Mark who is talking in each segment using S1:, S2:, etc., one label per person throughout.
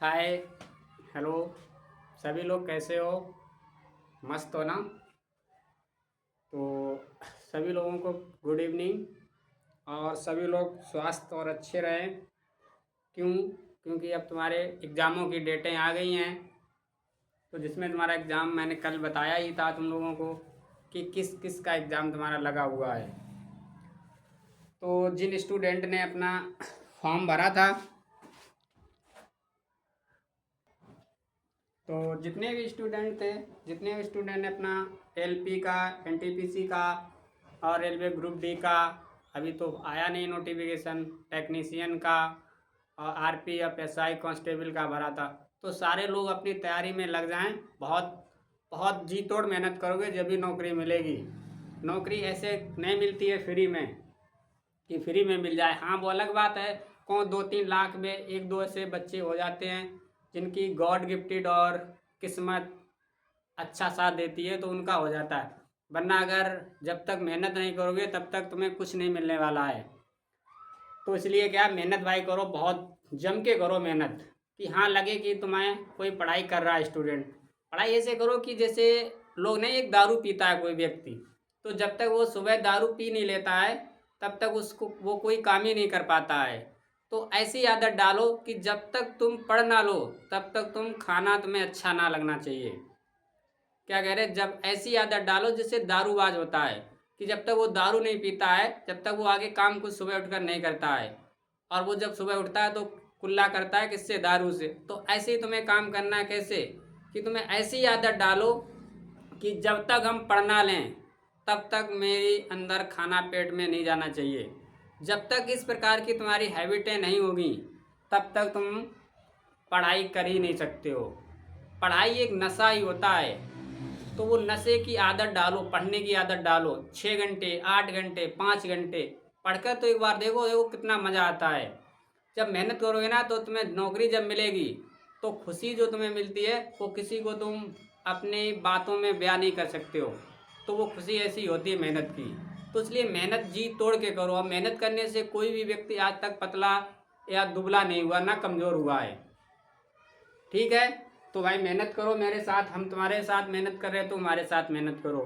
S1: हाय। Hello. सभी लोग कैसे हो? मस्त हो ना? तो सभी लोगों को गुड इवनिंग। और सभी लोग स्वस्थ और अच्छे रहें। क्यों? क्योंकि अब तुम्हारे एग्ज़ामों की डेटें आ गई हैं। तो जिसमें तुम्हारा एग्ज़ाम मैंने कल बताया ही था तुम लोगों को कि किस किस का एग्ज़ाम तुम्हारा लगा हुआ है। तो जिन स्टूडेंट ने अपना फॉर्म भरा था, तो जितने भी स्टूडेंट ने अपना एलपी का, एनटीपीसी का और रेलवे ग्रुप डी का, अभी तो आया नहीं नोटिफिकेशन, टेक्नीशियन का और आरपीएफ एसआई कांस्टेबल का भरा था। तो सारे लोग अपनी तैयारी में लग जाएं। बहुत बहुत जी तोड़ मेहनत करोगे जब भी नौकरी मिलेगी। नौकरी ऐसे नहीं मिलती है फ्री में कि फ्री में मिल जाए। हाँ, वो अलग बात है। कौन 2-3 लाख में एक दो ऐसे बच्चे हो जाते हैं जिनकी गॉड गिफ्टेड और किस्मत अच्छा साथ देती है, तो उनका हो जाता है। वरना अगर जब तक मेहनत नहीं करोगे तब तक तुम्हें कुछ नहीं मिलने वाला है। तो इसलिए क्या, मेहनत भाई करो, बहुत जम के करो मेहनत। कि हाँ लगे कि तुम्हें कोई पढ़ाई कर रहा है स्टूडेंट। पढ़ाई ऐसे करो कि जैसे लोग नहीं, एक दारू पीता है कोई व्यक्ति, तो जब तक वो सुबह दारू पी नहीं लेता है तब तक उसको वो कोई काम ही नहीं कर पाता है। तो ऐसी आदत डालो कि जब तक तुम पढ़ ना लो तब तक तुम खाना तुम्हें अच्छा ना लगना चाहिए। क्या कह रहे, जब ऐसी आदत डालो जिससे दारूबाज होता है कि जब तक वो दारू नहीं पीता है जब तक वो आगे काम कुछ सुबह उठकर नहीं करता है, और वो जब सुबह उठता है तो कुल्ला करता है किससे, दारू से। तो ऐसे ही तुम्हें काम करना है। कैसे? कि तुम्हें ऐसी आदत डालो कि जब तक हम पढ़ ना लें तब तक मेरी अंदर खाना पेट में नहीं जाना चाहिए। जब तक इस प्रकार की तुम्हारी हैबिटें नहीं होगी तब तक तुम पढ़ाई कर ही नहीं सकते हो। पढ़ाई एक नशा ही होता है। तो वो नशे की आदत डालो, पढ़ने की आदत डालो। 6 घंटे, 8 घंटे, 5 घंटे पढ़कर तो एक बार देखो देखो कितना मज़ा आता है। जब मेहनत करोगे ना तो तुम्हें नौकरी जब मिलेगी तो खुशी जो तुम्हें मिलती है वो किसी को तुम अपनी बातों में बयान नहीं कर सकते हो। तो वो खुशी ऐसी होती है मेहनत की। तो इसलिए मेहनत जी तोड़ के करो। और मेहनत करने से कोई भी व्यक्ति आज तक पतला या दुबला नहीं हुआ, ना कमज़ोर हुआ है। ठीक है? तो भाई मेहनत करो मेरे साथ, हम तुम्हारे साथ मेहनत कर रहे हैं तो हमारे साथ मेहनत करो।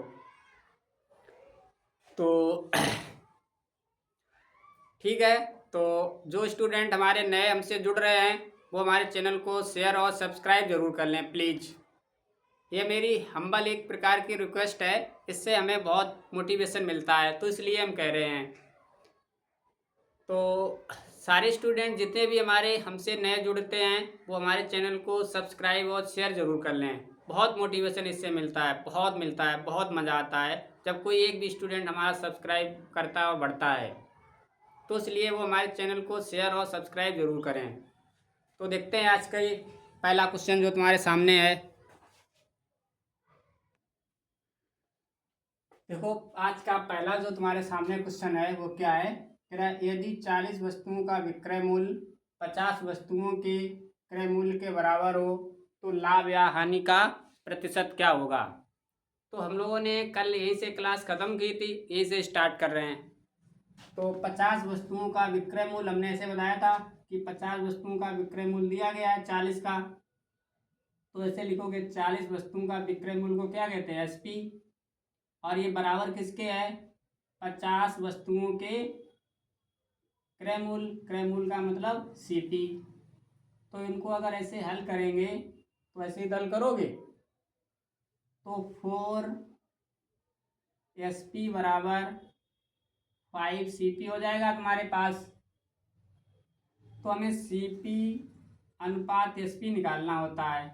S1: तो ठीक है। तो जो स्टूडेंट हमारे नए हमसे जुड़ रहे हैं वो हमारे चैनल को शेयर और सब्सक्राइब जरूर कर लें प्लीज़। ये मेरी हम्बल एक प्रकार की रिक्वेस्ट है। इससे हमें बहुत मोटिवेशन मिलता है, तो इसलिए हम कह रहे हैं। तो सारे स्टूडेंट जितने भी हमारे हमसे नए जुड़ते हैं वो हमारे चैनल को सब्सक्राइब और शेयर ज़रूर कर लें। बहुत मोटिवेशन इससे मिलता है, बहुत मिलता है, बहुत मज़ा आता है जब कोई एक भी स्टूडेंट हमारा सब्सक्राइब करता है और बढ़ता है। तो इसलिए वो हमारे चैनल को शेयर और सब्सक्राइब ज़रूर करें। तो देखते हैं आज का ये पहला क्वेश्चन जो तुम्हारे सामने है। देखो, आज का पहला जो तुम्हारे सामने क्वेश्चन है वो क्या है। कह रहा है, यदि 40 वस्तुओं का विक्रय मूल्य 50 वस्तुओं के क्रय मूल्य के बराबर हो तो लाभ या हानि का प्रतिशत क्या होगा। तो हम लोगों ने कल यहीं से क्लास ख़त्म की थी, यहीं से स्टार्ट कर रहे हैं। तो 50 वस्तुओं का विक्रय मूल्य हमने ऐसे बताया था कि 50 वस्तुओं का विक्रय मूल्य दिया गया है 40 का। तो ऐसे लिखोगे 40 वस्तुओं का विक्रय मूल्य को क्या कहते हैं, एसपी। और ये बराबर किसके है, 50 वस्तुओं के क्रय मूल्य। क्रय मूल्य का मतलब सीपी। तो इनको अगर ऐसे हल करेंगे तो ऐसे ही हल करोगे तो 4 SP बराबर 5 CP हो जाएगा तुम्हारे पास। तो हमें सीपी अनुपात एसपी निकालना होता है।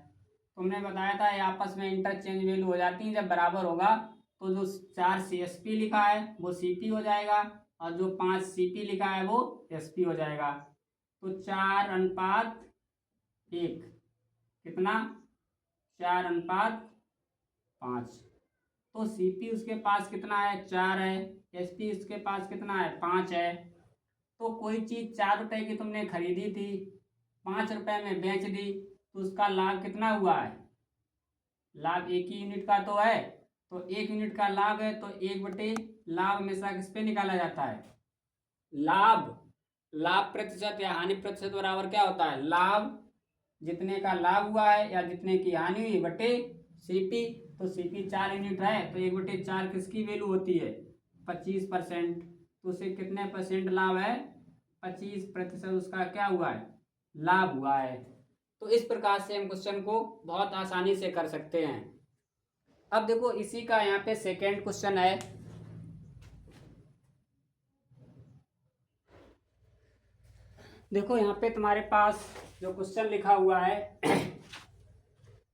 S1: तुमने बताया था ये आपस में इंटरचेंज वैल्यू हो जाती है। जब बराबर होगा तो जो 4 CSP लिखा है वो सीपी हो जाएगा और जो 5 CP लिखा है वो एसपी हो जाएगा। तो 4:1 कितना, 4:5। तो सीपी उसके पास कितना है, 4 है। एसपी उसके पास कितना है, 5 है। तो कोई चीज़ 4 रुपए की तुमने खरीदी थी, 5 रुपए में बेच दी, तो उसका लाभ कितना हुआ है। लाभ एक ही यूनिट का तो है। तो 1 यूनिट का लाभ है तो 1/, लाभ हमेशा किस पे निकाला जाता है, लाभ। लाभ प्रतिशत या हानि प्रतिशत बराबर क्या होता है, लाभ जितने का लाभ हुआ है या जितने की हानि हुई बटे सीपी। तो सीपी 4 यूनिट है तो 1/4 किसकी वैल्यू होती है 25%। तो उसे कितने परसेंट लाभ है 25% उसका क्या हुआ है लाभ हुआ है। तो इस प्रकार से हम क्वेश्चन को बहुत आसानी से कर सकते हैं। अब देखो इसी का यहाँ पे सेकेंड क्वेश्चन है। देखो यहाँ पे तुम्हारे पास जो क्वेश्चन लिखा हुआ है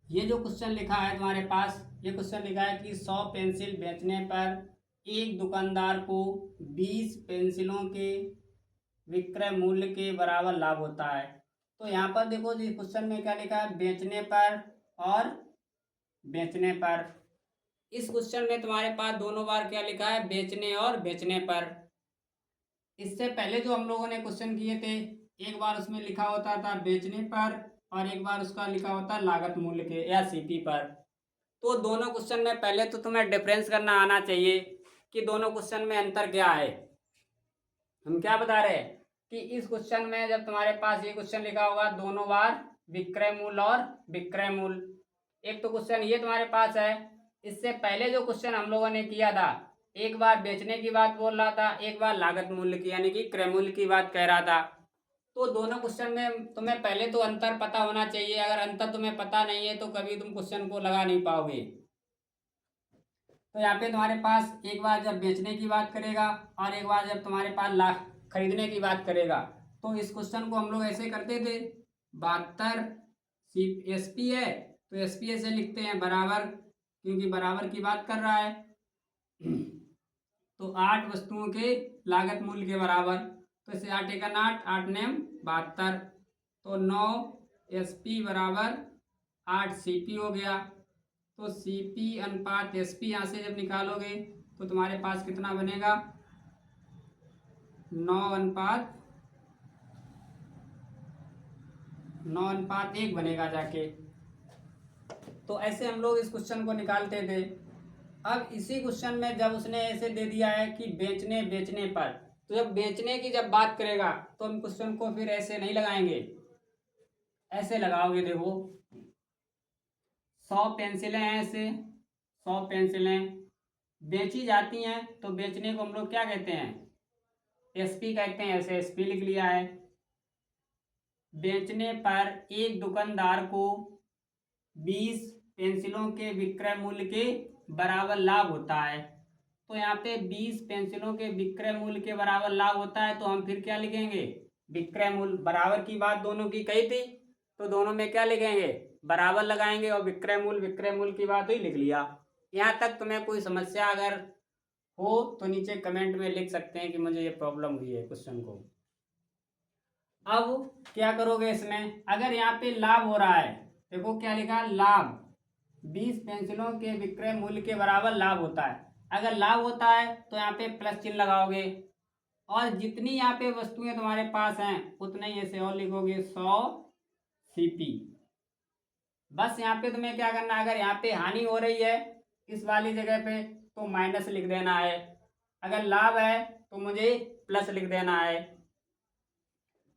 S1: ये जो क्वेश्चन लिखा है तुम्हारे पास, ये क्वेश्चन लिखा है कि 100 पेंसिल बेचने पर एक दुकानदार को 20 पेंसिलों के विक्रय मूल्य के बराबर लाभ होता है। तो यहाँ पर देखो इस क्वेश्चन में क्या लिखा है बेचने पर और बेचने पर। इस क्वेश्चन में तुम्हारे पास दोनों बार क्या लिखा है बेचने और बेचने पर। इससे पहले जो हम लोगों ने क्वेश्चन किए थे एक बार उसमें लिखा होता था बेचने पर और एक बार उसका लिखा होता है लागत मूल्य के या सीपी पर। तो दोनों क्वेश्चन में पहले तो तुम्हें डिफरेंस करना आना चाहिए कि दोनों क्वेश्चन में अंतर क्या है। हम क्या बता रहे हैं कि इस क्वेश्चन में जब तुम्हारे पास ये क्वेश्चन लिखा होगा दोनों बार विक्रय मूल्य और विक्रय मूल्य। एक तो क्वेश्चन ये तुम्हारे पास है, इससे पहले जो क्वेश्चन हम लोगों ने किया था एक बार बेचने की बात बोल रहा था एक बार लागत मूल्य की यानी कि क्रय मूल्य की बात कह रहा था। तो दोनों क्वेश्चन में तुम्हें पहले तो अंतर पता होना चाहिए। अगर अंतर तुम्हें पता नहीं है तो कभी तुम क्वेश्चन को लगा नहीं पाओगे। तो यहाँ पे तुम्हारे पास एक बार जब बेचने की बात करेगा और एक बार जब तुम्हारे पास खरीदने की बात करेगा। तो इस क्वेश्चन को हम लोग ऐसे करते थे 72 एसपी है तो एसपी ऐसे लिखते हैं बराबर, क्योंकि बराबर की बात कर रहा है। तो 8 वस्तुओं के लागत मूल्य के बराबर। तो इसे 8 एकन 8 8 नेम 72। तो 9 एसपी बराबर 8 सीपी हो गया। तो सीपी अनुपात एसपी यहाँ से जब निकालोगे तो तुम्हारे पास कितना बनेगा 9:1 बनेगा जाके। तो ऐसे हम लोग इस क्वेश्चन को निकालते थे। अब इसी क्वेश्चन में जब उसने ऐसे दे दिया है कि बेचने बेचने पर, तो जब बेचने की जब बात करेगा तो हम क्वेश्चन को फिर ऐसे नहीं लगाएंगे, ऐसे लगाओगे। देखो 100 पेंसिलें हैं, ऐसे 100 पेंसिलें बेची जाती हैं तो बेचने को हम लोग क्या कहते हैं एसपी कहते हैं। ऐसे एसपी लिख लिया है। बेचने पर एक दुकानदार को 20 पेंसिलों के विक्रय मूल्य के बराबर लाभ होता है। तो यहाँ पे 20 पेंसिलों के विक्रय मूल्य के बराबर लाभ होता है तो हम फिर क्या लिखेंगे विक्रय मूल्य। बराबर की बात दोनों की कही थी तो दोनों में क्या लिखेंगे बराबर लगाएंगे और विक्रय मूल्य की बात ही लिख लिया। यहाँ तक तुम्हें कोई समस्या अगर हो तो नीचे कमेंट में लिख सकते हैं कि मुझे ये प्रॉब्लम हुई है क्वेश्चन को। अब क्या करोगे इसमें, अगर यहाँ पे लाभ हो रहा है, देखो क्या लिखा लाभ 20 पेंसिलों के विक्रय मूल्य के बराबर लाभ होता है। अगर लाभ होता है तो यहाँ पे प्लस चिन्ह लगाओगे और जितनी यहाँ पे वस्तुएं तुम्हारे पास हैं उतने ही ऐसे और लिखोगे 100 सीपी। बस यहाँ पे तुम्हें क्या करना है, अगर यहाँ पे हानि हो रही है इस वाली जगह पे तो माइनस लिख देना है, अगर लाभ है तो मुझे प्लस लिख देना है।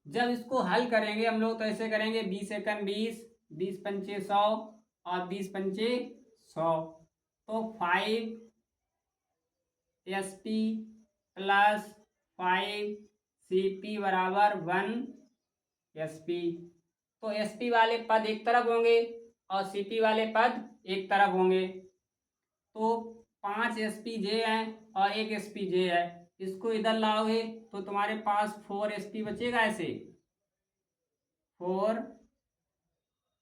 S1: जब इसको हल करेंगे हम लोग तो ऐसे करेंगे 20 एकन 20 20 पंचे 100 और 20 पंचे 100। तो 5 एसपी प्लस 5 सीपी बराबर 1 एसपी। तो एसपी वाले पद एक तरफ होंगे और सीपी वाले पद एक तरफ होंगे। तो 5 एसपी जे हैं और 1 एसपी जे है, इसको इधर लाओगे तो तुम्हारे पास 4 एसपी बचेगा। ऐसे 4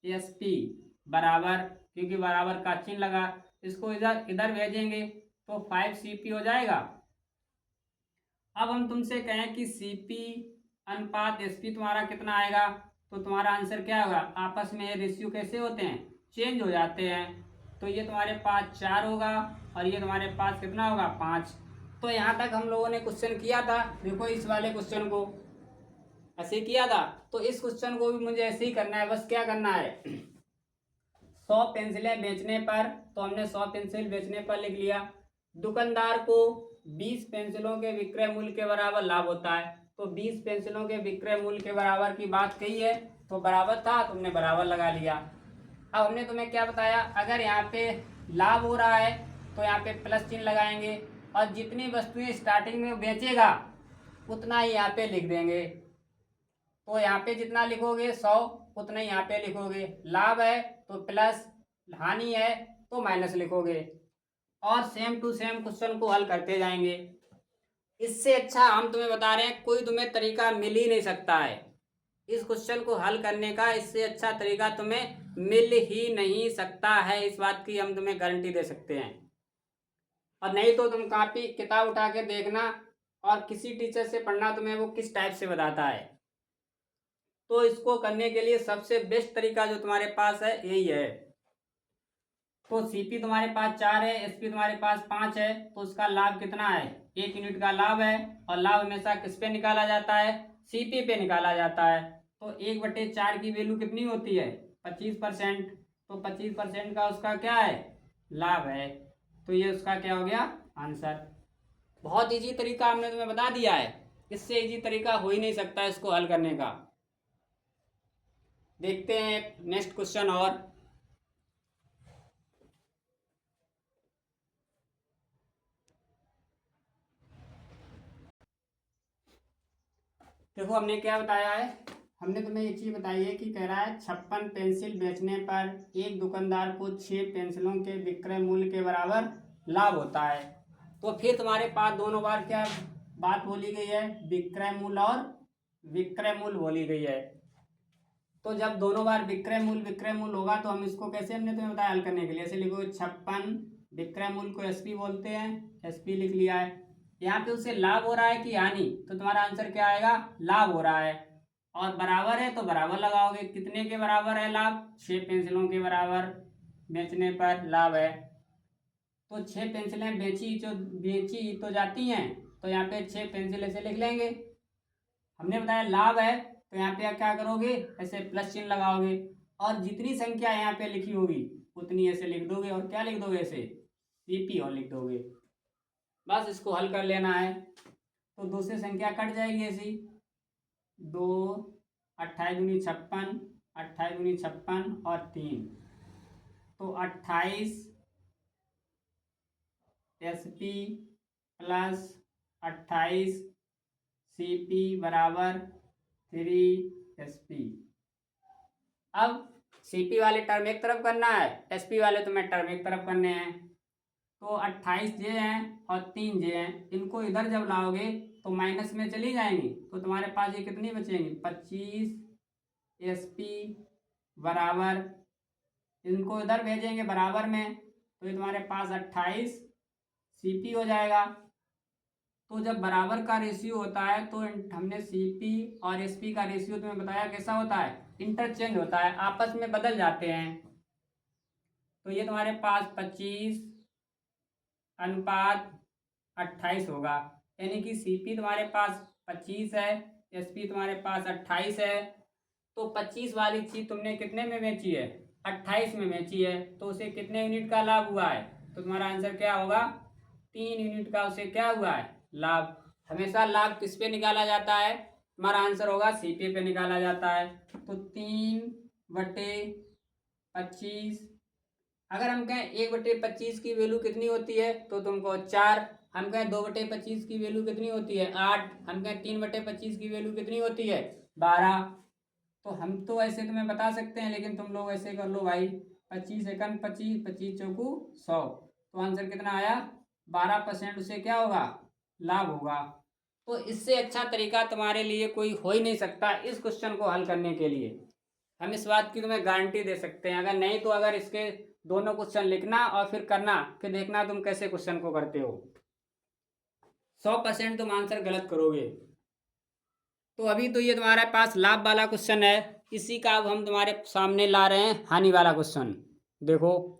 S1: एसपी बराबर, क्योंकि बराबर का चिन्ह लगा, इसको इधर इधर भेजेंगे तो 5 सीपी हो जाएगा। अब हम तुमसे कहें कि सीपी अनुपात एसपी तुम्हारा कितना आएगा तो तुम्हारा आंसर क्या होगा, आपस में रेशियो कैसे होते हैं चेंज हो जाते हैं। तो ये तुम्हारे पास 4 होगा और ये तुम्हारे पास कितना होगा 5। तो यहाँ तक हम लोगों ने क्वेश्चन किया था। देखो इस वाले क्वेश्चन को ऐसे किया था तो इस क्वेश्चन को भी मुझे ऐसे ही करना है। बस क्या करना है 100 पेंसिलें बेचने पर, तो हमने 100 पेंसिल बेचने पर लिख लिया। दुकानदार को 20 पेंसिलों के विक्रय मूल्य के बराबर लाभ होता है। तो 20 पेंसिलों के विक्रय मूल्य के बराबर की बात कही है तो बराबर था, तुमने बराबर लगा लिया। अब हमने तुम्हें क्या बताया, अगर यहाँ पे लाभ हो रहा है तो यहाँ पे प्लस चिन्ह लगाएंगे, और जितनी वस्तुएं स्टार्टिंग में बेचेगा उतना ही यहाँ पे लिख देंगे। तो यहाँ पे जितना लिखोगे 100 उतना ही यहाँ पे लिखोगे। लाभ है तो प्लस, हानि है तो माइनस लिखोगे, और सेम टू सेम क्वेश्चन को हल करते जाएंगे। इससे अच्छा हम तुम्हें बता रहे हैं, कोई तुम्हें तरीका मिल ही नहीं सकता है इस क्वेश्चन को हल करने का। इससे अच्छा तरीका तुम्हें मिल ही नहीं सकता है, इस बात की हम तुम्हें गारंटी दे सकते हैं। और नहीं तो तुम कॉपी किताब उठा के देखना और किसी टीचर से पढ़ना तुम्हें वो किस टाइप से बताता है। तो इसको करने के लिए सबसे बेस्ट तरीका जो तुम्हारे पास है यही है। तो सीपी तुम्हारे पास 4 है, एसपी तुम्हारे पास 5 है, तो उसका लाभ कितना है, 1 यूनिट का लाभ है। और लाभ हमेशा किस पे निकाला जाता है, सीपी पे निकाला जाता है। तो 1/4 की वैल्यू कितनी होती है, 25%। तो 25% का उसका क्या है, लाभ है। तो ये उसका क्या हो गया, आंसर। बहुत इजी तरीका हमने तुम्हें बता दिया है, इससे इजी तरीका हो ही नहीं सकता इसको हल करने का। देखते हैं नेक्स्ट क्वेश्चन। और देखो हमने क्या बताया है, हमने तुम्हें एक चीज बताई है कि कह रहा है 56 पेंसिल बेचने पर एक दुकानदार को 6 पेंसिलों के विक्रय मूल्य के बराबर लाभ होता है। तो फिर तुम्हारे पास दोनों बार क्या बात बोली गई है, विक्रय मूल्य और विक्रय मूल्य बोली गई है। तो जब दोनों बार विक्रय मूल्य होगा तो हम इसको कैसे, हमने तुम्हें बताया हल करने के लिए, ऐसे लिखो 56, विक्रय मूल्य को एसपी बोलते हैं, एसपी लिख लिया है। यहाँ पे उससे लाभ हो रहा है कि हानि, तो तुम्हारा आंसर क्या आएगा, लाभ हो रहा है। और बराबर है तो बराबर लगाओगे, कितने के बराबर है लाभ, 6 पेंसिलों के बराबर बेचने पर लाभ है। तो 6 पेंसिलें बेची तो जाती हैं, तो यहाँ पे 6 पेंसिल ऐसे लिख लेंगे। हमने बताया लाभ है तो यहाँ पे क्या करोगे, ऐसे प्लस चिन्ह लगाओगे, और जितनी संख्या यहाँ पे लिखी होगी उतनी ऐसे लिख दोगे, और क्या लिख दोगे, ऐसे सीपी और लिख दोगे। बस इसको हल कर लेना है। तो 2 से संख्या कट जाएगी ऐसी, 2, 28 दूनी 56, 28 दूनी 56 और 3, तो 28 एसपी प्लस 28 सीपी बराबर 3 एसपी। अब सीपी वाले टर्म एक तरफ करना है, एसपी वाले तुम्हें टर्म एक तरफ करने हैं। तो 28 जे हैं और 3 जे हैं, इनको इधर जब लाओगे तो माइनस में चली जाएंगी, तो तुम्हारे पास ये कितनी बचेंगी, 25 एसपी बराबर, इनको इधर भेजेंगे बराबर में, तो ये तुम्हारे पास 28 सीपी हो जाएगा। तो जब बराबर का रेशियो होता है तो हमने सीपी और एसपी का रेशियो तुम्हें बताया कैसा होता है, इंटरचेंज होता है, आपस में बदल जाते हैं। तो ये तुम्हारे पास 25 अनुपात 28 होगा, यानी कि सीपी तुम्हारे पास 25 है, एसपी तुम्हारे पास 28 है। तो 25 वाली चीज तुमने कितने में बेची है, 28 में बेची है, तो उसे कितने यूनिट का लाभ हुआ है, तो तुम्हारा आंसर क्या होगा, 3 यूनिट का उसे क्या हुआ है, लाभ। हमेशा लाभ किस पे निकाला जाता है, हमारा आंसर होगा सीपी पे निकाला जाता है। तो 3/25, अगर हम कहें 1/25 की वैल्यू कितनी होती है तो तुमको 4, हम कहें 2/25 की वैल्यू कितनी होती है 8, हम कहें 3/25 की वैल्यू कितनी होती है 12। तो हम तो ऐसे तुम्हें बता सकते हैं, लेकिन तुम लोग ऐसे कर लो भाई, 25 एकम 25, 25 चौकू 100, तो आंसर कितना आया, 12% उसे क्या होगा, लाभ होगा। तो इससे अच्छा तरीका तुम्हारे लिए कोई हो ही नहीं सकता इस क्वेश्चन को हल करने के लिए, हम इस बात की तुम्हें गारंटी दे सकते हैं। अगर नहीं तो अगर इसके दोनों क्वेश्चन लिखना और फिर करना, फिर देखना तुम कैसे क्वेश्चन को करते हो, 100% तुम आंसर गलत करोगे। तो अभी तो ये तुम्हारे पास लाभ वाला क्वेश्चन है, इसी का अब हम तुम्हारे सामने ला रहे हैं हानि वाला क्वेश्चन। देखो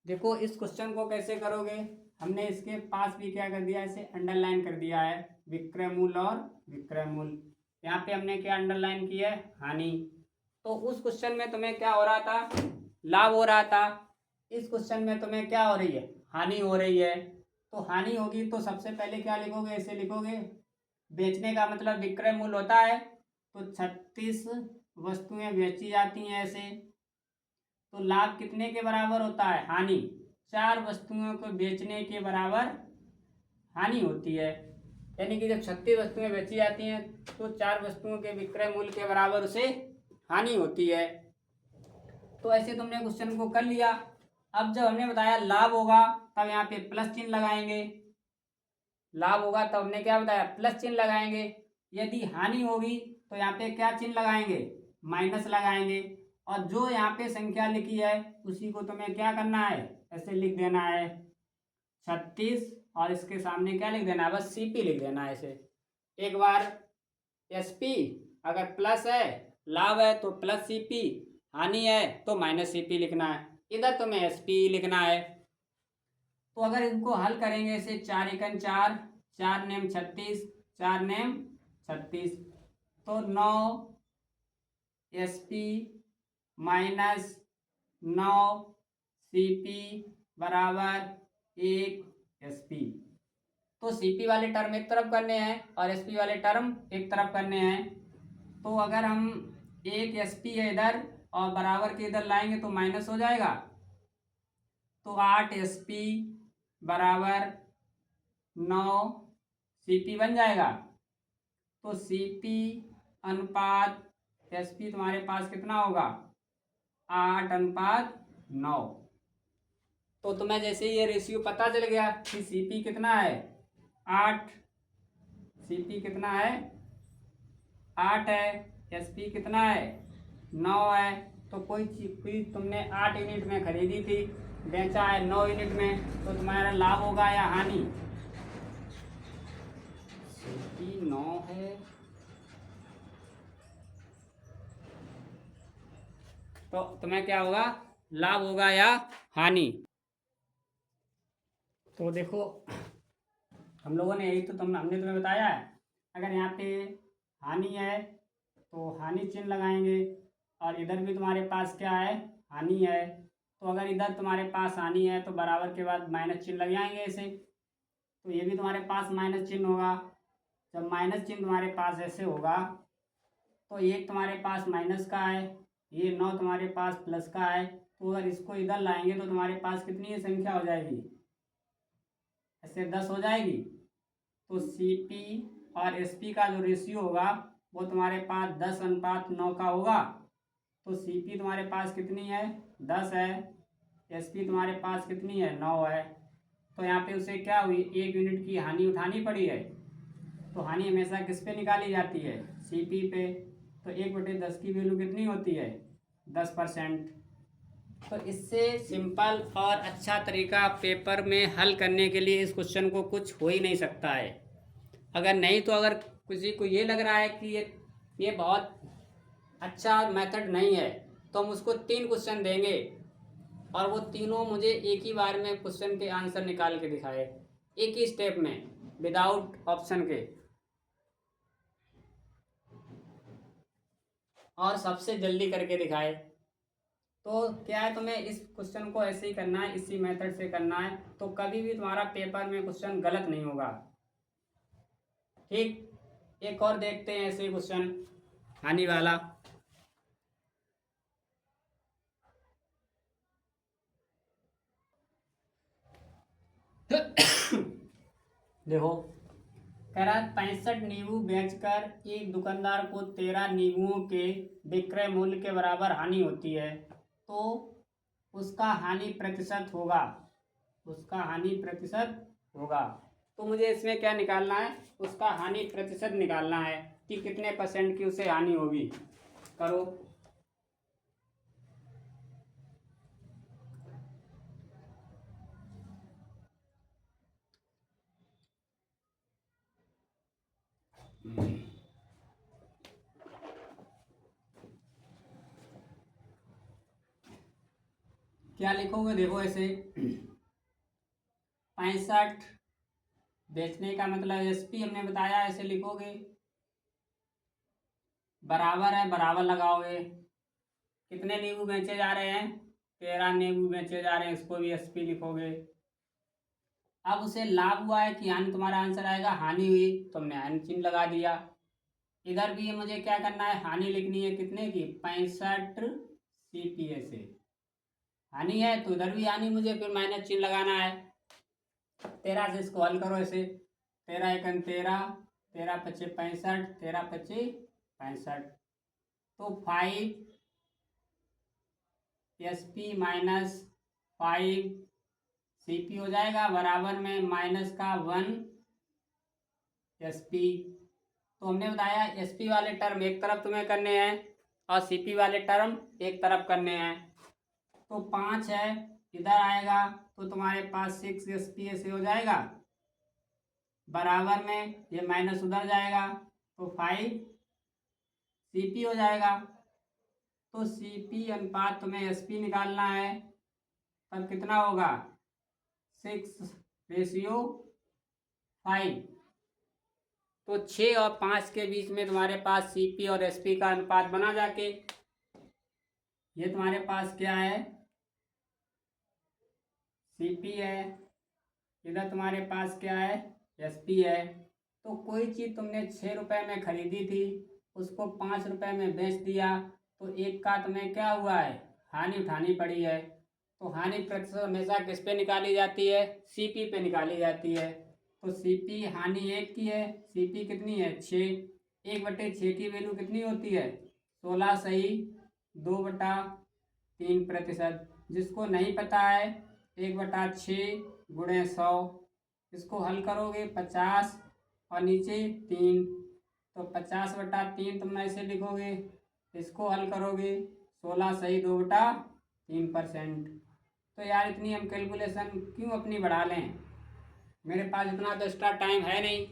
S1: देखो इस क्वेश्चन को कैसे करोगे, हमने इसके पास भी क्या कर दिया, इसे अंडरलाइन कर दिया है, विक्रय मूल्य और विक्रय मूल्य। यहाँ पे हमने क्या अंडरलाइन की है, हानि। तो उस क्वेश्चन में तुम्हें क्या हो रहा था, लाभ हो रहा था, इस क्वेश्चन में तुम्हें क्या हो रही है, हानि हो रही है। तो हानि होगी तो सबसे पहले क्या लिखोगे, ऐसे लिखोगे, बेचने का मतलब विक्रय मूल्य होता है, तो 36 वस्तुएं बेची जाती हैं ऐसे। तो लाभ कितने के बराबर होता है? हानि 4 वस्तुओं को बेचने के बराबर हानि होती है। यानी कि जब 36 वस्तुएं बेची जाती हैं तो 4 वस्तुओं के विक्रय मूल्य के बराबर उसे हानि होती है। तो ऐसे तुमने क्वेश्चन को कर लिया। अब जब हमने बताया लाभ होगा तब यहाँ पे प्लस चिन्ह लगाएंगे। लाभ होगा तब हमने क्या बताया? प्लस चिन्ह लगाएंगे। यदि हानि होगी तो यहाँ पे क्या चिन्ह लगाएंगे? माइनस लगाएंगे। और जो यहाँ पे संख्या लिखी है उसी को तुम्हें क्या करना है? ऐसे लिख देना है 36 और इसके सामने क्या लिख देना है? बस सीपी लिख देना है ऐसे। एक बार एसपी अगर प्लस है, लाभ है तो प्लस सीपी, हानि है तो माइनस सीपी लिखना है। इधर तुम्हें एसपी लिखना है। तो अगर इनको हल करेंगे ऐसे 4 एकन 4, 4 नेम 36, 4 नेम 36, तो 9 एसपी माइनस 9 सीपी बराबर 1 एसपी। तो सीपी वाले टर्म एक तरफ करने हैं और एसपी वाले टर्म एक तरफ करने हैं। तो अगर हम 1 एसपी है इधर और बराबर के इधर लाएंगे तो माइनस हो जाएगा। तो 8 एसपी बराबर 9 सीपी बन जाएगा। तो सीपी अनुपात एसपी तुम्हारे पास कितना होगा? 8:9। तो तुम्हें जैसे ये रेशियो पता चल गया कि सीपी कितना है 8, सीपी कितना है 8 है, एसपी कितना है 9 है। तो कोई चीज तुमने 8 यूनिट में खरीदी थी, बेचा है 9 यूनिट में, तो तुम्हारा लाभ होगा या हानि? सीपी 9 है तो तुम्हें क्या होगा? लाभ होगा या हानि? तो देखो हम लोगों ने यही तो हमने तुम्हें बताया है। अगर यहाँ पे हानि है तो हानि चिन्ह लगाएंगे और इधर भी तुम्हारे पास क्या है? हानि है। तो अगर इधर तुम्हारे पास हानि है तो बराबर के बाद माइनस चिन्ह लग जाएंगे ऐसे। तो ये भी तुम्हारे पास माइनस चिन्ह होगा। जब माइनस चिन्ह तुम्हारे पास ऐसे होगा तो एक तुम्हारे पास माइनस का है, ये 9 तुम्हारे पास प्लस का है। तो अगर इसको इधर लाएंगे तो तुम्हारे पास कितनी संख्या हो जाएगी? ऐसे 10 हो जाएगी। तो सीपी और एसपी का जो रेशियो होगा वो तुम्हारे पास 10:9 का होगा। तो सीपी तुम्हारे पास कितनी है? 10 है। एसपी तुम्हारे पास कितनी है? 9 है। तो यहाँ पे उसे क्या हुई? 1 यूनिट की हानि उठानी पड़ी है। तो हानि हमेशा किस पे निकाली जाती है? सीपी पे। तो 1/10 की वैल्यू कितनी होती है? 10%। तो इससे सिंपल और अच्छा तरीका पेपर में हल करने के लिए इस क्वेश्चन को कुछ हो ही नहीं सकता है। अगर नहीं तो अगर किसी को ये लग रहा है कि ये बहुत अच्छा मेथड नहीं है तो हम उसको 3 क्वेश्चन देंगे और वो तीनों मुझे एक ही बार में क्वेश्चन के आंसर निकाल के दिखाए, एक ही स्टेप में, विदाउट ऑप्शन के। और सबसे जल्दी करके दिखाए। तो क्या है, तुम्हें इस क्वेश्चन को ऐसे ही करना है, इसी मेथड से करना है, तो कभी भी तुम्हारा पेपर में क्वेश्चन गलत नहीं होगा। ठीक, एक और देखते हैं ऐसे क्वेश्चन हानि वाला। देखो कह रहा है 65 नींबू बेचकर एक दुकानदार को 13 नींबुओं के विक्रय मूल्य के बराबर हानि होती है, तो उसका हानि प्रतिशत होगा, उसका हानि प्रतिशत होगा। तो मुझे इसमें क्या निकालना है? उसका हानि प्रतिशत निकालना है कि कितने % की उसे हानि होगी। करो। क्या लिखोगे? देखो ऐसे 65 बेचने का मतलब एसपी हमने बताया, ऐसे लिखोगे। बराबर है, बराबर लगाओगे। कितने नींबू बेचे जा रहे हैं? 13 नींबू बेचे जा रहे हैं, इसको भी एसपी लिखोगे। अब उसे लाभ हुआ है कि हानि? तुम्हारा आंसर आएगा हानि हुई, तो हमने हानि चिन्ह लगा दिया। इधर भी मुझे क्या करना है, हानि लिखनी है कितने की, 65 CPA से हानि है, तो इधर भी हानि मुझे फिर माइनस चिन्ह लगाना है। 13 से इसको हल करो ऐसे, 13 एकन 13, 13 पच्चे 65, 13 पच्चे 65, तो 5 SP माइनस 5 CP हो जाएगा, बराबर में माइनस का 1 SP। तो हमने बताया SP वाले टर्म एक तरफ तुम्हें करने हैं और CP वाले टर्म एक तरफ करने हैं। तो 5 है, इधर आएगा तो तुम्हारे पास 6 SP ऐसे हो जाएगा, बराबर में ये माइनस उधर जाएगा तो 5 CP हो जाएगा। तो CP अनुपात तुम्हें SP निकालना है, तब कितना होगा, 6:5। तो 6 और 5 के बीच में तुम्हारे पास CP और SP का अनुपात बना जाके, ये तुम्हारे पास क्या है, CP है, इधर तुम्हारे पास क्या है, SP है। तो कोई चीज़ तुमने 6 रुपये में खरीदी थी, उसको 5 रुपये में बेच दिया, तो एक का तुम्हें क्या हुआ है, हानि उठानी पड़ी है। तो हानि प्रतिशत हमेशा किस पे निकाली जाती है, CP पे निकाली जाती है। तो CP हानि 1 की है, CP कितनी है, 6, 1/6 की वैल्यू कितनी होती है, 16 सही 2/3%। जिसको नहीं पता है 1/6 गुणे 100, इसको हल करोगे 50 और नीचे 3, तो 50/3 तुम ऐसे लिखोगे, इसको हल करोगे 16 सही 2/3%। तो यार इतनी हम कैलकुलेशन क्यों अपनी बढ़ा लें, मेरे पास इतना तो एक्स्ट्रा टाइम है नहीं,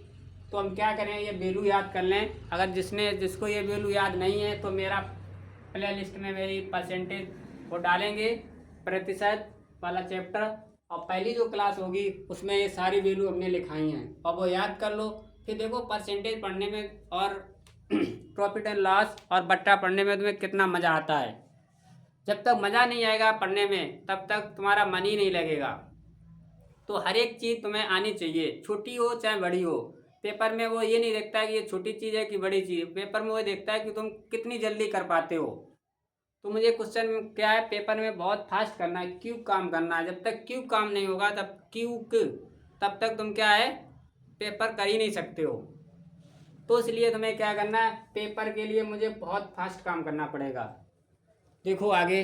S1: तो हम क्या करें, ये वैल्यू याद कर लें। अगर जिसको ये वैल्यू याद नहीं है तो मेरा प्ले लिस्ट में मेरी परसेंटेज वो डालेंगे, प्रतिशत वाला चैप्टर, और पहली जो क्लास होगी उसमें ये सारी वैल्यू हमने लिखाई हैं, और वो याद कर लो। फिर देखो परसेंटेज पढ़ने में और प्रॉफिट एंड लॉस और बट्टा पढ़ने में तुम्हें कितना मज़ा आता है। जब तक मज़ा नहीं आएगा पढ़ने में तब तक तुम्हारा मन ही नहीं लगेगा। तो हर एक चीज़ तुम्हें आनी चाहिए, छोटी हो चाहे बड़ी हो। पेपर में वो ये नहीं देखता है कि ये छोटी चीज़ है कि बड़ी चीज़ है, पेपर में वो देखता है कि तुम कितनी जल्दी कर पाते हो। तो मुझे क्वेश्चन क्या है, पेपर में बहुत फास्ट करना है, क्यों काम करना है। जब तक क्यों काम नहीं होगा तब तक तुम क्या है, पेपर कर ही नहीं सकते हो। तो इसलिए तुम्हें क्या करना है, पेपर के लिए मुझे बहुत फास्ट काम करना पड़ेगा। देखो आगे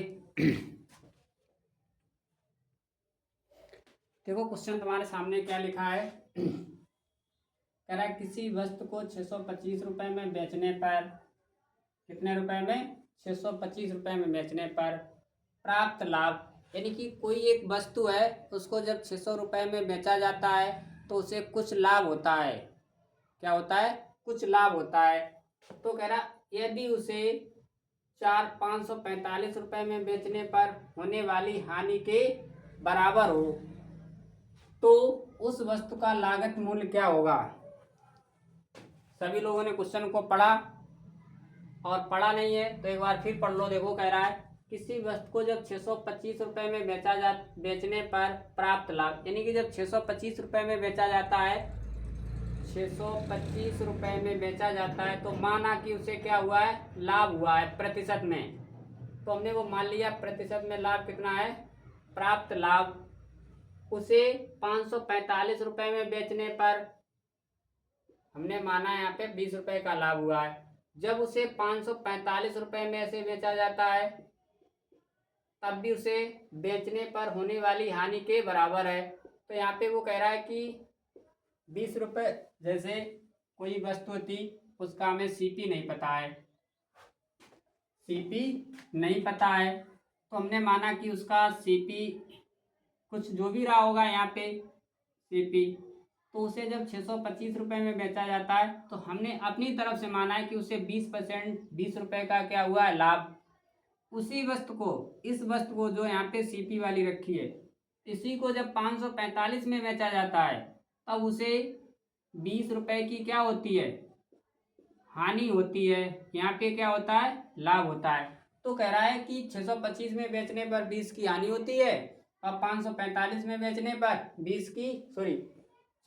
S1: देखो क्वेश्चन तुम्हारे सामने क्या लिखा है, कह रहा है किसी वस्तु को 625 रुपये में बेचने पर, कितने रुपए में, 625 रुपये में बेचने पर प्राप्त लाभ, यानी कि कोई एक वस्तु है उसको जब 600 रुपये में बेचा जाता है तो उसे कुछ लाभ होता है। क्या होता है, कुछ लाभ होता है। तो कह रहा यदि उसे 545 रुपये में बेचने पर होने वाली हानि के बराबर हो तो उस वस्तु का लागत मूल्य क्या होगा। सभी लोगों ने क्वेश्चन को पढ़ा, और पढ़ा नहीं है तो एक बार फिर पढ़ लो। देखो कह रहा है किसी वस्तु को जब 625 रुपये में बेचने पर प्राप्त लाभ, यानी कि जब 625 रुपये में बेचा जाता है, 625 रुपये में बेचा जाता है, तो माना कि उसे क्या हुआ है, लाभ हुआ है प्रतिशत में। तो हमने वो मान लिया प्रतिशत में लाभ कितना है, प्राप्त लाभ। उसे 545 रुपये में बेचने पर हमने माना है यहाँ पे 20 रुपये का लाभ हुआ है। जब उसे 545 रुपये में ऐसे बेचा जाता है तब भी उसे बेचने पर होने वाली हानि के बराबर है। तो यहाँ पे वो कह रहा है कि 20 रुपये, जैसे कोई वस्तु थी उसका हमें CP नहीं पता है, CP नहीं पता है, तो हमने माना कि उसका CP कुछ जो भी रहा होगा यहाँ पे CP, तो उसे जब 625 रुपये में बेचा जाता है तो हमने अपनी तरफ से माना है कि उसे 20% 20 रुपये का क्या हुआ है, लाभ। उसी वस्तु को, इस वस्तु को जो यहाँ पे CP वाली रखी है, इसी को जब 545 में बेचा जाता है तब उसे 20 रुपये की क्या होती है, हानि होती है। यहाँ पे क्या होता है, लाभ होता है। तो कह रहा है कि 625 में बेचने पर 20 की हानि होती है और 545 में बेचने पर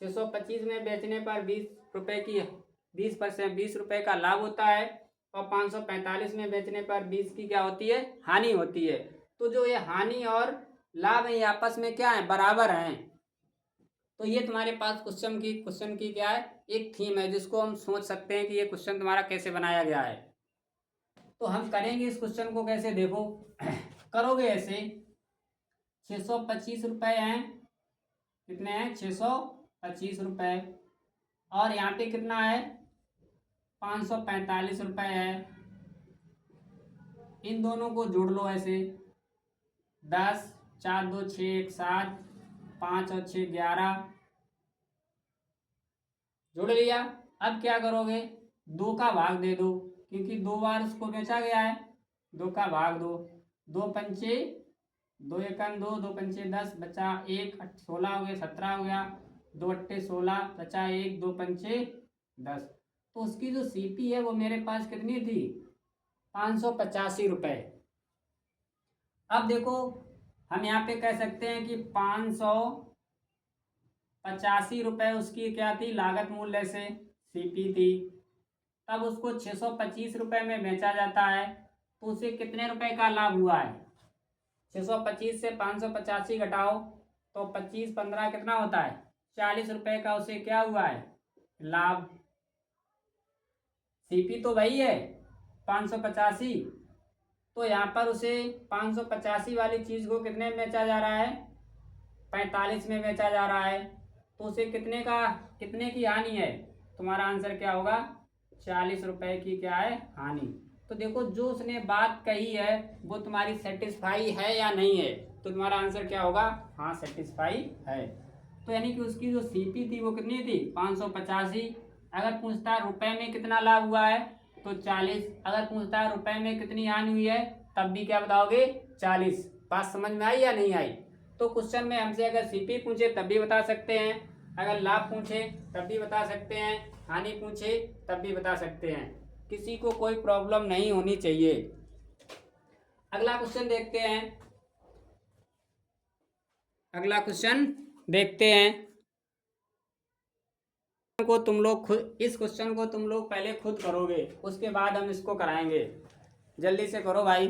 S1: 625 में बेचने पर 20 रुपये की 20 रुपए का लाभ होता है और 545 में बेचने पर 20 की क्या होती है, हानि होती है। तो जो ये हानि और लाभ है ये आपस में क्या है, बराबर हैं। तो ये तुम्हारे पास क्वेश्चन की क्या है, एक थीम है जिसको हम सोच सकते हैं कि ये क्वेश्चन तुम्हारा कैसे बनाया गया है। तो हम करेंगे इस क्वेश्चन को कैसे, देखो करोगे ऐसे 625 रुपए हैं, कितने हैं 625 रुपए, और यहाँ पे कितना है 545 रुपए है। इन दोनों को जोड़ लो ऐसे 10 4 2 6 1 7 5 और 6 11, जोड़ लिया। अब क्या करोगे, 2 का भाग दे दो क्योंकि 2 बार उसको बेचा गया है, 2 का भाग दो, 2 पंचे 2 एकम 2, 2 पंचे 10, बचा 1, 16 हो गया, 17 हो गया, 2 अट्ठे 16, बचा 1, 2 पंचे 10। तो उसकी जो सीपी है वो मेरे पास कितनी थी, 585 रुपये। अब देखो हम यहाँ पे कह सकते हैं कि 585 रुपये उसकी क्या थी, लागत मूल्य से सीपी थी। तब उसको 625 रुपये में बेचा जाता है तो उसे कितने रुपए का लाभ हुआ है, 625 से 585 घटाओ तो 25 15 कितना होता है, 40 रुपए का उसे क्या हुआ है, लाभ। सीपी तो वही है 585, तो यहाँ पर उसे 585 वाली चीज़ को कितने में बेचा जा रहा है, 45 में बेचा जा रहा है। तो उसे कितने की हानि है, तुम्हारा आंसर क्या होगा, 40 रुपए की क्या है, हानि। तो देखो जो उसने बात कही है वो तुम्हारी सेटिस्फाई है या नहीं है, तो तुम्हारा आंसर क्या होगा, हाँ सेटिस्फाई है। तो यानी कि उसकी जो सीपी थी वो कितनी थी, 585। अगर पूछता है रुपए में कितना लाभ हुआ है तो 40, अगर पूछता है रुपए में कितनी हानि हुई है तब भी क्या बताओगे, 40। बात समझ में आई या नहीं आई। तो क्वेश्चन में हमसे अगर सीपी पूछे तब भी बता सकते हैं, अगर लाभ पूछे तब भी बता सकते हैं, हानि पूछे तब भी बता सकते हैं, किसी को कोई प्रॉब्लम नहीं होनी चाहिए। अगला क्वेश्चन देखते हैं, अगला क्वेश्चन देखते हैं। को तुम लोग खुद, इस क्वेश्चन को तुम लोग पहले खुद करोगे उसके बाद हम इसको कराएंगे, जल्दी से करो भाई।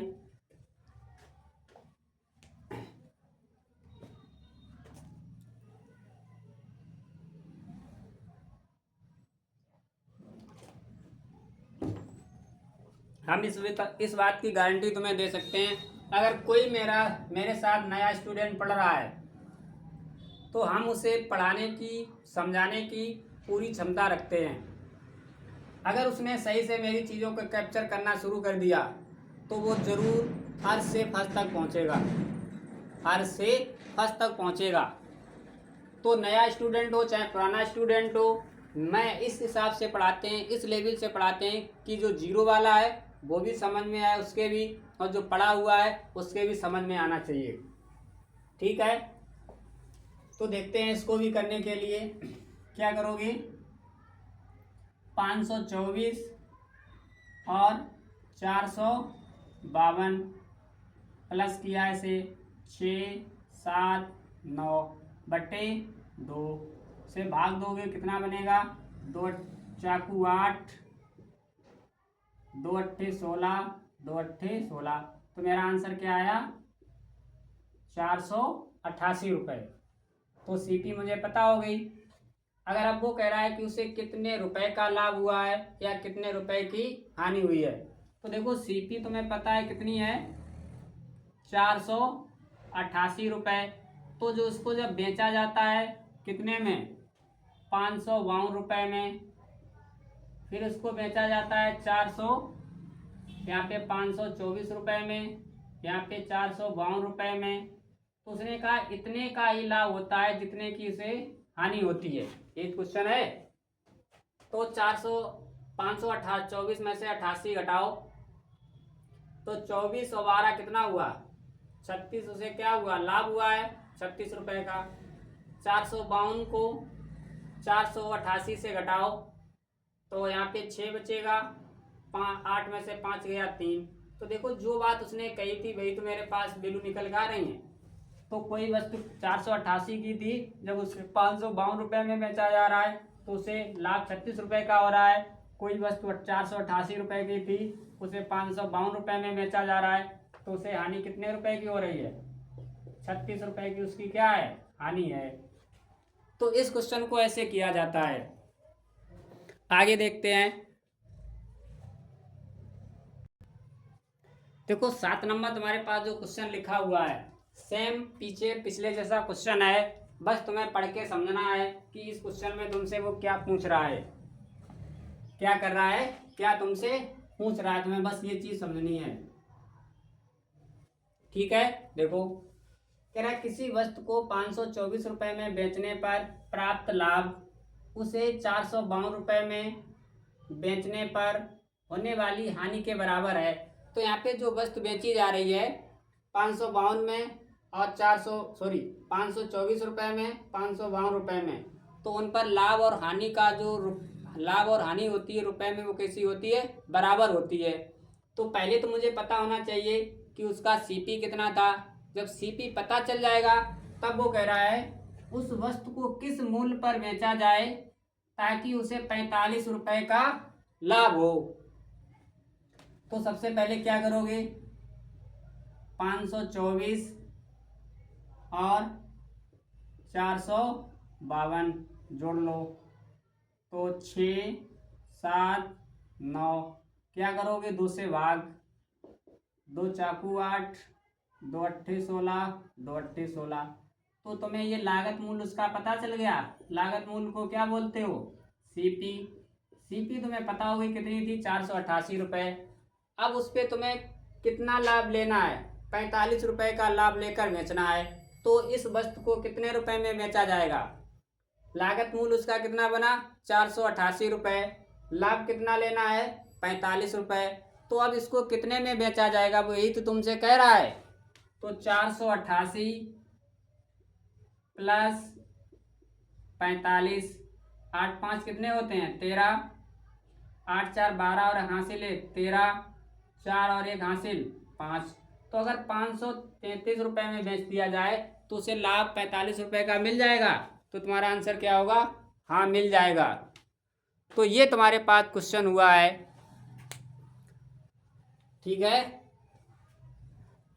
S1: हम इस बात की गारंटी तुम्हें दे सकते हैं, अगर कोई मेरे साथ नया स्टूडेंट पढ़ रहा है तो हम उसे पढ़ाने की समझाने की पूरी क्षमता रखते हैं। अगर उसने सही से मेरी चीज़ों को कैप्चर करना शुरू कर दिया तो वो ज़रूर हर से फर्स्ट तक पहुंचेगा, हर से फर्स्ट तक पहुंचेगा। तो नया स्टूडेंट हो चाहे पुराना स्टूडेंट हो, मैं इस हिसाब से पढ़ाते हैं, इस लेवल से पढ़ाते हैं कि जो जीरो वाला है वो भी समझ में आए उसके भी, और जो पढ़ा हुआ है उसके भी समझ में आना चाहिए। ठीक है, तो देखते हैं इसको भी करने के लिए क्या करोगे, 524 और 452 प्लस किया इसे 6 7 9 बटे 2 से भाग दोगे कितना बनेगा, 2 चाकू 8, 2 अट्ठे 16, 2 अट्ठे 16। तो मेरा आंसर क्या आया, 488 रुपये। तो सीपी मुझे पता हो गई। अगर अब वो कह रहा है कि उसे कितने रुपए का लाभ हुआ है या कितने रुपए की हानि हुई है, तो देखो सीपी तुम्हें पता है कितनी है, 488 रुपये। तो जो उसको जब बेचा जाता है कितने में, 552 रुपये में, फिर उसको बेचा जाता है 400, यहाँ पे 524 रुपये में, यहाँ पे 452 रुपये में। तो उसने कहा इतने का ही लाभ होता है जितने की उसे हानि होती है। एक क्वेश्चन है, तो 524 में से 88 घटाओ तो 24 और 12 कितना हुआ, 36। उसे क्या हुआ, लाभ हुआ है 36 रुपये का। 452 को 488 से घटाओ तो यहाँ पे 6 बचेगा, 8 में से 5 गया 3। तो देखो जो बात उसने कही थी वही तो मेरे पास वैल्यू निकल के आ रही है। तो कोई वस्तु 488 की थी, जब उसे 552 रुपये में बेचा जा रहा है तो उसे लाभ 36 रुपये का हो रहा है। कोई वस्तु 488 रुपये की थी, उसे 552 रुपये में बेचा जा रहा है, तो उसे हानि कितने रुपए की हो रही है? 36 रुपये की उसकी क्या है? हानि है। तो इस क्वेश्चन को ऐसे किया जाता है। आगे देखते हैं। देखो 7 नंबर तुम्हारे पास जो क्वेश्चन लिखा हुआ है सेम पीछे पिछले जैसा क्वेश्चन है, बस तुम्हें पढ़ के समझना है कि इस क्वेश्चन में तुमसे वो क्या पूछ रहा है, क्या कर रहा है, क्या तुमसे पूछ रहा है, तुम्हें बस ये चीज समझनी है। ठीक है, देखो कह रहा है किसी वस्तु को 524 रुपये में बेचने पर प्राप्त लाभ उसे 452 रुपये में बेचने पर होने वाली हानि के बराबर है। तो यहाँ पे जो वस्तु बेची जा रही है 552 में और 524 रुपये में, 552 रुपये में, तो उन पर लाभ और हानि का जो लाभ और हानि होती है रुपए में, वो कैसी होती है? बराबर होती है। तो पहले तो मुझे पता होना चाहिए कि उसका सीपी कितना था। जब सीपी पता चल जाएगा तब वो कह रहा है उस वस्तु को किस मूल्य पर बेचा जाए ताकि उसे 45 रुपये का लाभ हो। तो सबसे पहले क्या करोगे? 524 और 452 जोड़ लो, तो 6 7 9, क्या करोगे? 2 से भाग, 2 चाकू 8, 2 अट्ठे 16, 2 अट्ठे 16। तो तुम्हें ये लागत मूल्य उसका पता चल गया। लागत मूल्य को क्या बोलते हो? सीपी। सीपी तुम्हें पता होगी कितनी थी? 488 रुपये। अब उस पर तुम्हें कितना लाभ लेना है? 45 रुपये का लाभ लेकर बेचना है। तो इस वस्तु को कितने रुपए में बेचा जाएगा? लागत मूल्य उसका कितना बना? 488 रुपये। लाभ कितना लेना है? 45 रुपये। तो अब इसको कितने में बेचा जाएगा? वो यही तो तुमसे कह रहा है। तो 488 प्लस 45, 8 5 कितने होते हैं? 13, 8 4 12 और हासिल 13, 4 और 1 हासिल 5। तो अगर 533 रुपये में बेच दिया जाए तो उसे लाभ 45 रुपये का मिल जाएगा। तो तुम्हारा आंसर क्या होगा? हाँ, मिल जाएगा। तो ये तुम्हारे पास क्वेश्चन हुआ है। ठीक है,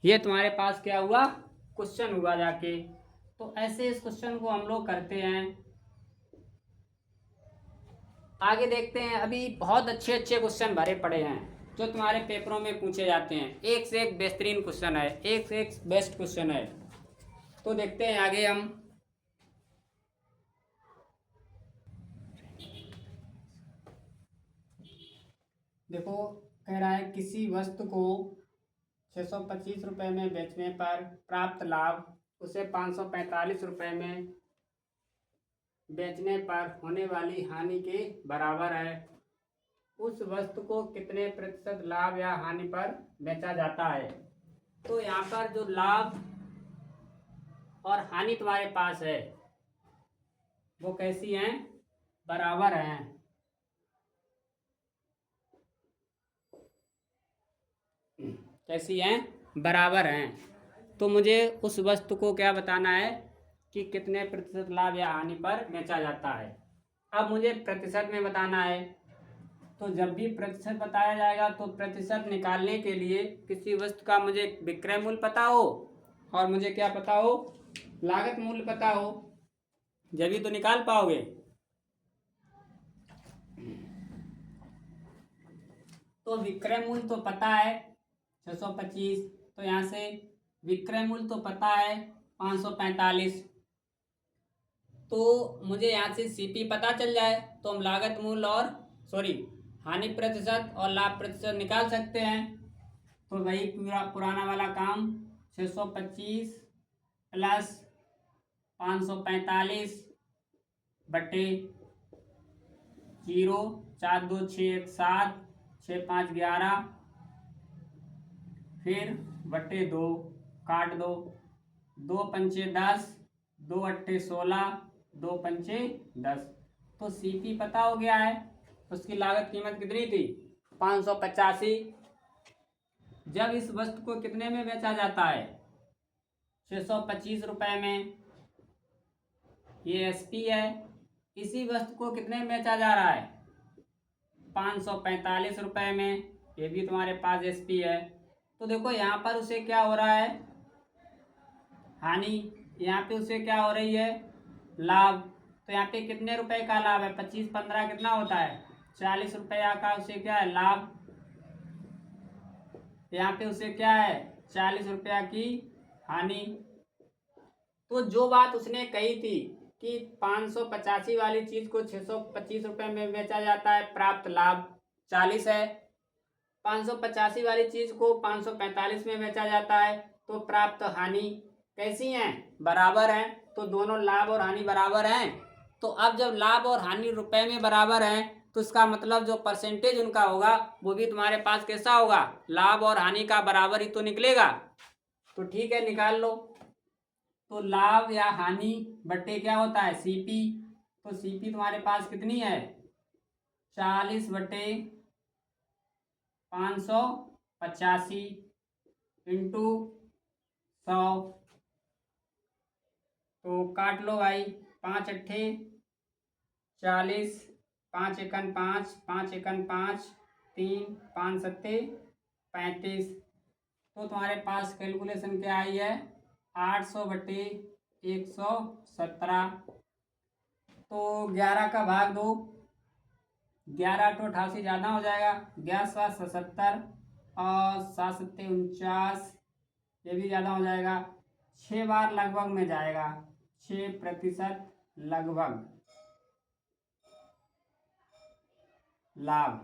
S1: ये तुम्हारे पास क्या हुआ? क्वेश्चन हुआ जाके। तो ऐसे इस क्वेश्चन को हम लोग करते हैं। आगे देखते हैं। अभी बहुत अच्छे अच्छे क्वेश्चन भरे पड़े हैं जो तुम्हारे पेपरों में पूछे जाते हैं। एक से एक बेहतरीन क्वेश्चन है, एक से एक बेस्ट क्वेश्चन है। तो देखते हैं आगे हम। देखो कह रहा है किसी वस्तु को 625 रुपये में बेचने पर प्राप्त लाभ उसे 545 रुपये में बेचने पर होने वाली हानि के बराबर है। उस वस्तु को कितने प्रतिशत लाभ या हानि पर बेचा जाता है? तो यहाँ पर जो लाभ और हानि तुम्हारे पास है वो कैसी हैं? बराबर हैं। कैसी हैं? बराबर हैं। तो मुझे उस वस्तु को क्या बताना है कि कितने प्रतिशत लाभ या हानि पर बेचा जाता है। अब मुझे प्रतिशत में बताना है। तो जब भी प्रतिशत बताया जाएगा तो प्रतिशत निकालने के लिए किसी वस्तु का मुझे विक्रय मूल्य पता हो और मुझे क्या पता हो? लागत मूल्य पता हो, जब भी तो निकाल पाओगे। तो विक्रय मूल्य तो पता है 625, तो यहाँ से विक्रय मूल्य तो पता है 545। तो मुझे यहाँ से सीपी पता चल जाए तो हम लागत मूल्य और हानि प्रतिशत और लाभ प्रतिशत निकाल सकते हैं। तो वही पुराना वाला काम, 625 प्लस 545 बटे 0, 4 2 6 1 7, 6 5 11, फिर बटे 2, काट दो, 2 पंचे 10, 2 अट्ठे 16, 2 पंचे 10। तो सीपी पता हो गया है। उसकी लागत कीमत कितनी थी? 585। जब इस वस्तु को कितने में बेचा जाता है? 625 रुपये में। ये एसपी है। इसी वस्तु को कितने में बेचा जा रहा है? 545 में, ये भी तुम्हारे पास एसपी है। तो देखो यहाँ पर उसे क्या हो रहा है, हानि, यहाँ पे उसे क्या हो रही है, लाभ। तो यहाँ पे कितने रुपए का लाभ है, 25 15 कितना होता है, 40 रुपया का उसे क्या है, लाभ। यहाँ पे उसे क्या है, 40 रुपया की हानि। तो जो बात उसने कही थी कि 585 वाली चीज को 625 रुपये में बेचा जाता है, प्राप्त लाभ 40 है। 585 वाली चीज को 545 में बेचा जाता है तो प्राप्त हानि कैसी है, बराबर है। तो दोनों लाभ और हानि बराबर हैं। तो अब जब लाभ और हानि रुपए में बराबर हैं तो इसका मतलब जो परसेंटेज उनका होगा वो भी तुम्हारे पास कैसा होगा, लाभ और हानि का बराबर ही तो निकलेगा। तो ठीक है, निकाल लो। तो लाभ या हानि बट्टे क्या होता है, सीपी। तो सीपी तुम्हारे पास कितनी है, 40 बट्टे 585 इंटू 100। तो काट लो भाई, 5 अट्ठे 40, 5 एकन 5, 5 एकन 5, 3 5 सत्ते 35। तो तुम्हारे पास कैलकुलेशन क्या आई है, 800 बट्टे 117। तो 11 का भाग दो, 11 तो 88 ज़्यादा हो जाएगा, 11 77 और 7 सत्ते 49, ये भी ज़्यादा हो जाएगा। 6 बार लगभग में जाएगा, 6% लगभग लाभ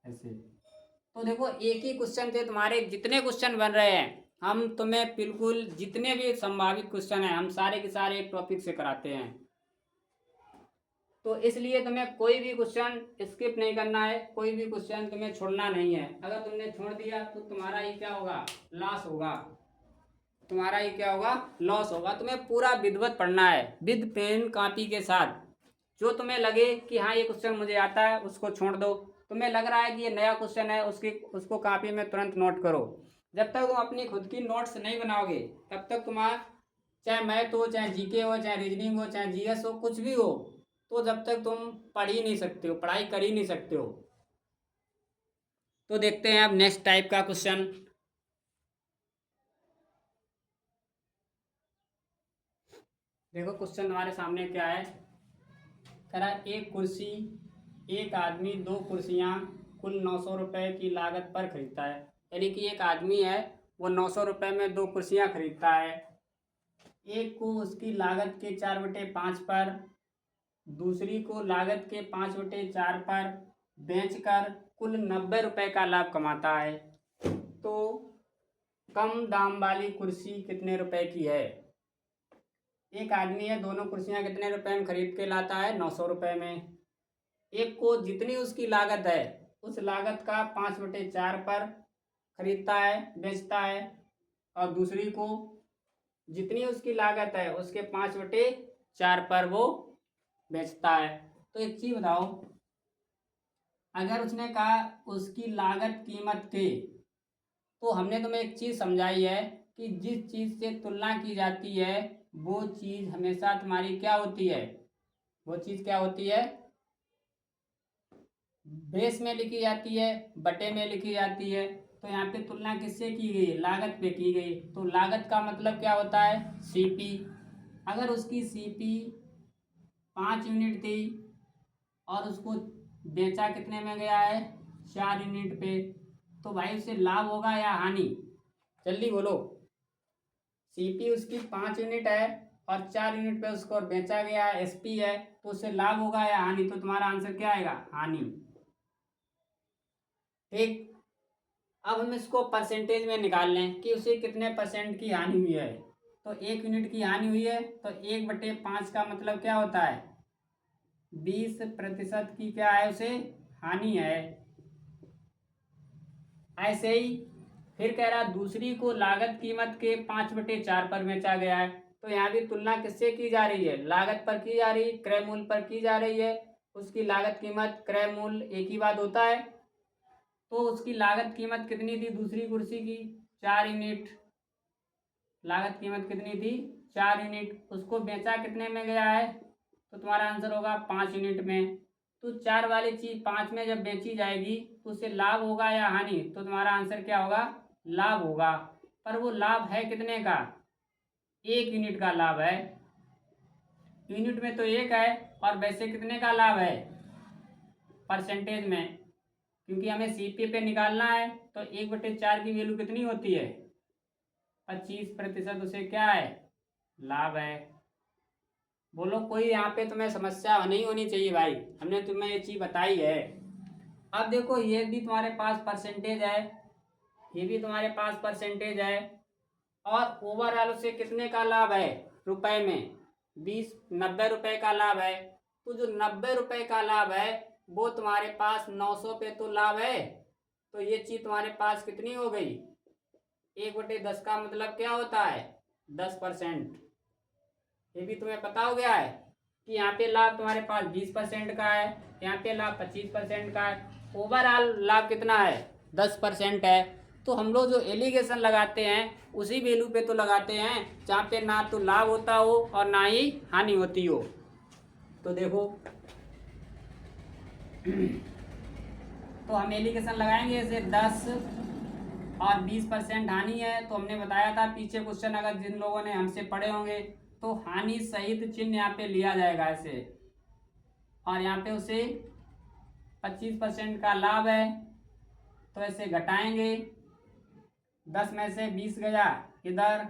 S1: ऐसे। तो देखो एक ही क्वेश्चन थे तुम्हारे, जितने क्वेश्चन बन रहे हैं हम तुम्हें बिल्कुल जितने भी संभावित क्वेश्चन हैं हम सारे के सारे एक टॉपिक से कराते हैं। तो इसलिए तुम्हें कोई भी क्वेश्चन स्किप नहीं करना है, कोई भी क्वेश्चन तुम्हें छोड़ना नहीं है। अगर तुमने छोड़ दिया तो तुम्हारा ही क्या होगा, लॉस होगा, तुम्हारा ही क्या होगा, लॉस होगा। तुम्हें पूरा विधिवत पढ़ना है, विद पेन कॉपी के साथ। जो तुम्हें लगे कि हाँ ये क्वेश्चन मुझे आता है उसको छोड़ दो, तुम्हें लग रहा है कि ये नया क्वेश्चन है उसको कॉपी में तुरंत नोट करो। जब तक तुम अपनी खुद की नोट्स नहीं बनाओगे तब तक तुम्हारा चाहे मैथ हो, चाहे जीके हो, चाहे रीजनिंग हो, चाहे जीएस हो, कुछ भी हो, तो जब तक तुम पढ़ ही नहीं सकते हो, पढ़ाई कर ही नहीं सकते हो। तो देखते हैं अब नेक्स्ट टाइप का क्वेश्चन। देखो क्वेश्चन तुम्हारे सामने क्या है, कह रहा एक कुर्सी, एक आदमी 2 कुर्सियां कुल 900 रुपये की लागत पर खरीदता है। यानी कि एक आदमी है वो 900 रुपये में 2 कुर्सियां खरीदता है। एक को उसकी लागत के 4/5 पर, दूसरी को लागत के 5/4 पर बेचकर कुल 90 रुपये का लाभ कमाता है। तो कम दाम वाली कुर्सी कितने रुपए की है। एक आदमी है, दोनों कुर्सियां कितने रुपए में खरीद के लाता है, 900 रुपये में। एक को जितनी उसकी लागत है उस लागत का 5/4 पर खरीदता है, बेचता है, और दूसरी को जितनी उसकी लागत है उसके 5/4 पर वो बेचता है। तो एक चीज बताओ, अगर उसने कहा उसकी लागत कीमत के, तो हमने तुम्हें एक चीज समझाई है कि जिस चीज से तुलना की जाती है वो चीज हमेशा तुम्हारी क्या होती है, वो चीज क्या होती है, बेस में लिखी जाती है, बटे में लिखी जाती है। तो यहाँ पे तुलना किससे की गई, लागत पे की गई। तो लागत का मतलब क्या होता है, सीपी। अगर उसकी सीपी 5 यूनिट थी और उसको बेचा कितने में गया है, 4 यूनिट पे, तो भाई उसे लाभ होगा या हानि, जल्दी बोलो। सीपी उसकी 5 यूनिट है और 4 यूनिट पे उसको बेचा गया है, एसपी है, तो उससे लाभ होगा या हानि। तो तुम्हारा आंसर क्या आएगा, हानि। ठीक, अब हम इसको परसेंटेज में निकाल लें कि उसे कितने % की हानि हुई है। तो 1 यूनिट की हानि हुई है तो 1/5 का मतलब क्या होता है, 20% की क्या है, उसे हानि है। ऐसे ही फिर कह रहा दूसरी को लागत कीमत के 5/4 पर बेचा गया है। तो यहाँ भी तुलना किससे की जा रही है, लागत पर की जा रही है, क्रय मूल्य पर की जा रही है। उसकी लागत कीमत क्रय मूल्य एक ही बात होता है। तो उसकी लागत कीमत कितनी थी दूसरी कुर्सी की, 4 यूनिट, लागत कीमत कितनी थी, 4 यूनिट। उसको बेचा कितने में गया है, तो तुम्हारा आंसर होगा 5 यूनिट में। तो 4 वाली चीज 5 में जब बेची जाएगी तो उससे लाभ होगा या हानि? तो तुम्हारा आंसर क्या होगा? लाभ होगा। पर वो लाभ है कितने का? 1 यूनिट का लाभ है। यूनिट में तो 1 है, और वैसे कितने का लाभ है परसेंटेज में? क्योंकि हमें सीपी पे निकालना है, तो 1/4 की वैल्यू कितनी होती है? 25%। उसे क्या है? लाभ है। बोलो, कोई यहाँ पे तुम्हें समस्या नहीं होनी चाहिए भाई, हमने तुम्हें ये चीज बताई है। अब देखो, ये भी तुम्हारे पास परसेंटेज है, ये भी तुम्हारे पास परसेंटेज है, और ओवरऑल उसे कितने का लाभ है रुपए में? 90 रुपए का लाभ है। तो जो 90 रुपए का लाभ है वो तुम्हारे पास 900 पे तो लाभ है। तो ये चीज तुम्हारे पास कितनी हो गई? 1/10 का मतलब क्या होता है? 10%। ये भी तुम्हें पता हो गया है कि यहाँ पे लाभ तुम्हारे पास 20% का है, यहाँ पे लाभ 25% का है, ओवरऑल लाभ कितना है? 10% है। तो हम लोग जो एलिगेशन लगाते हैं उसी वैल्यू पे तो लगाते हैं जहाँ पे ना तो लाभ होता हो और ना ही हानि होती हो। तो देखो, तो हम एलिगेशन लगाएंगे ऐसे 10 और 20% हानि है। तो हमने बताया था पीछे क्वेश्चन, अगर जिन लोगों ने हमसे पढ़े होंगे, तो हानि सहित चिन्ह यहाँ पे लिया जाएगा ऐसे, और यहाँ पे उसे 25% का लाभ है तो ऐसे घटाएंगे। 10 में से 20 गया इधर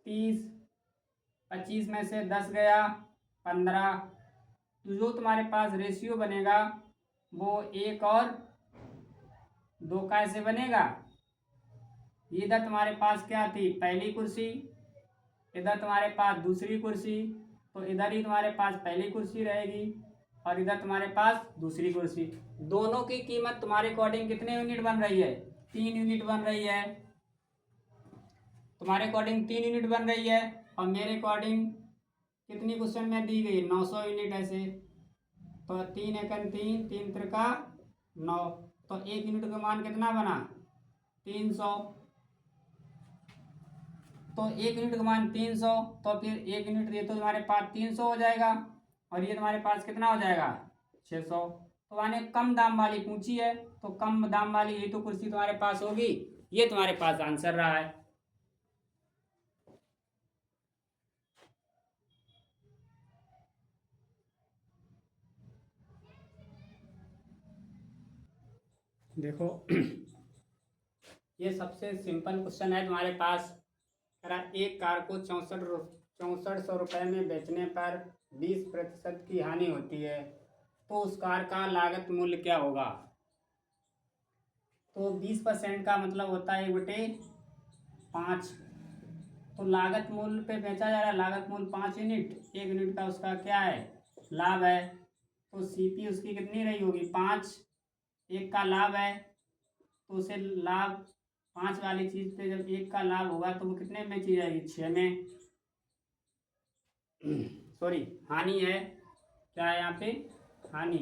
S1: 30, 25 में से 10 गया 15। तो जो तुम्हारे पास रेशियो बनेगा वो 1 और 2 का ऐसे बनेगा। इधर तुम्हारे पास क्या थी? पहली कुर्सी, इधर तुम्हारे पास दूसरी कुर्सी, तो इधर ही तुम्हारे पास पहली कुर्सी रहेगी और इधर तुम्हारे पास दूसरी कुर्सी। दोनों की कीमत तुम्हारे अकॉर्डिंग कितने यूनिट बन रही है? 3 यूनिट बन रही है। तुम्हारे अकॉर्डिंग 3 यूनिट बन रही है, और मेरे अकॉर्डिंग कितनी क्वेश्चन में दी गई? 900 यूनिट ऐसे। तो 3 एकन 3, 3 त्रिका 9, तो 1 यूनिट का मान कितना बना? 300। तो 1 यूनिट का मान 300, तो फिर 1 यूनिट ये तो तुम्हारे पास 300 हो जाएगा, और ये तुम्हारे पास कितना हो जाएगा? 600। तो मैंने कम दाम वाली पूछी है, तो कम दाम वाली ये तो कुर्सी तुम्हारे पास होगी। ये तुम्हारे पास आंसर रहा है। देखो, ये सबसे सिंपल क्वेश्चन है तुम्हारे पास। एक कार को 6400 रुपये में बेचने पर 20% की हानि होती है, तो उस कार का लागत मूल्य क्या होगा? तो 20% का मतलब होता है 1/5। तो लागत मूल्य पे बेचा जा रहा है, लागत मूल्य 5 यूनिट, 1 यूनिट का उसका क्या है? लाभ है। तो सीपी उसकी कितनी रही होगी? 5। 1 का लाभ है, तो उसे लाभ 5 वाली चीज पे जब 1 का लाभ होगा तो वो कितने में बेची जाएगी? 6 में। सॉरी, हानि है। क्या है यहाँ पे? हानि।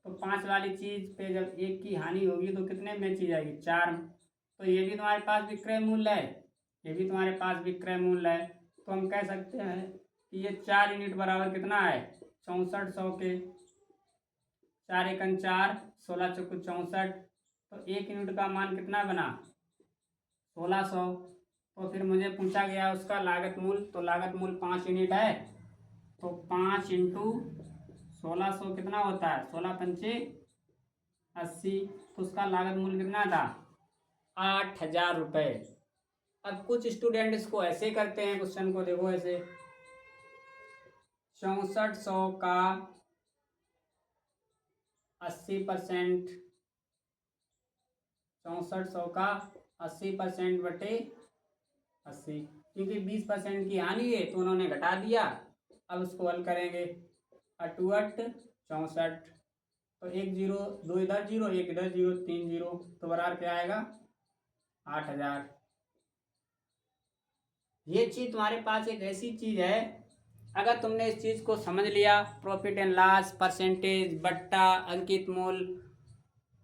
S1: तो 5 वाली चीज पे जब 1 की हानि होगी तो कितने में बेची जाएगी? 4। तो ये भी तुम्हारे पास विक्रय मूल्य है, ये भी तुम्हारे पास विक्रय मूल्य है। तो हम कह सकते हैं कि ये 4 यूनिट बराबर कितना है? 6400 के। 4 एकन 4, 16 चौको 64। तो 1 यूनिट का मान कितना बना? 1600। तो फिर मुझे पूछा गया उसका लागत मूल्य, तो लागत मूल्य 5 यूनिट है, तो 5 इंटू 1600 कितना होता है? 16 पंचे 80। तो उसका लागत मूल्य कितना था? 8000 रुपये। अब कुछ स्टूडेंट इसको ऐसे करते हैं क्वेश्चन को, देखो ऐसे 6400 का 80%, 6400 का 80% बटे 80, क्योंकि 20% की हानि है तो उन्होंने घटा दिया। अब उसको हल करेंगे, 8 64, तो 1 0, 2 इधर 0, 1 इधर 0, 3 0, तो बराबर क्या आएगा? 8000। ये चीज तुम्हारे पास एक ऐसी चीज है, अगर तुमने इस चीज को समझ लिया, प्रॉफिट एंड लॉस, परसेंटेज, बट्टा, अंकित मूल्य,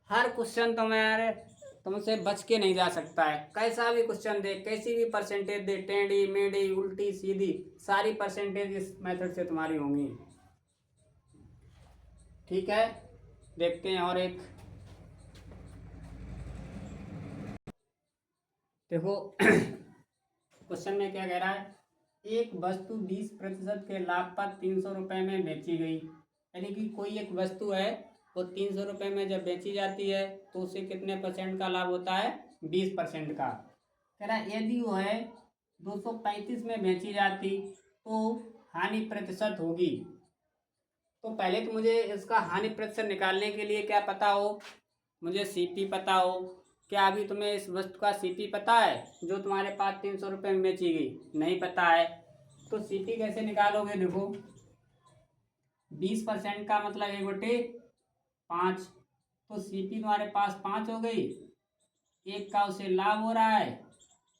S1: हर क्वेश्चन तुम्हारे तुमसे बच के नहीं जा सकता है। कैसा भी क्वेश्चन दे, कैसी भी परसेंटेज दे, टेढ़ी मेढ़ी उल्टी सीधी, सारी परसेंटेज इस मेथड से तुम्हारी होंगी। ठीक है, देखते हैं और एक। देखो क्वेश्चन में क्या कह रहा है, एक वस्तु 20% के लाभ पर 300 रुपये में बेची गई। यानी कि कोई एक वस्तु है वो 300 रुपये में जब बेची जाती है तो उसे कितने परसेंट का लाभ होता है, 20% का। कह रहा है यदि वो है 235 में बेची जाती तो हानि प्रतिशत होगी। तो पहले तो मुझे इसका हानि प्रतिशत निकालने के लिए क्या पता हो, मुझे सीपी पता हो। क्या अभी तुम्हें इस वस्तु का सीपी पता है जो तुम्हारे पास 300 रुपये में बेची गई? नहीं पता है। तो सीपी कैसे निकालोगे? देखो 20% का मतलब 1/5, तो सीपी तुम्हारे पास 5 हो गई। एक का उसे लाभ हो रहा है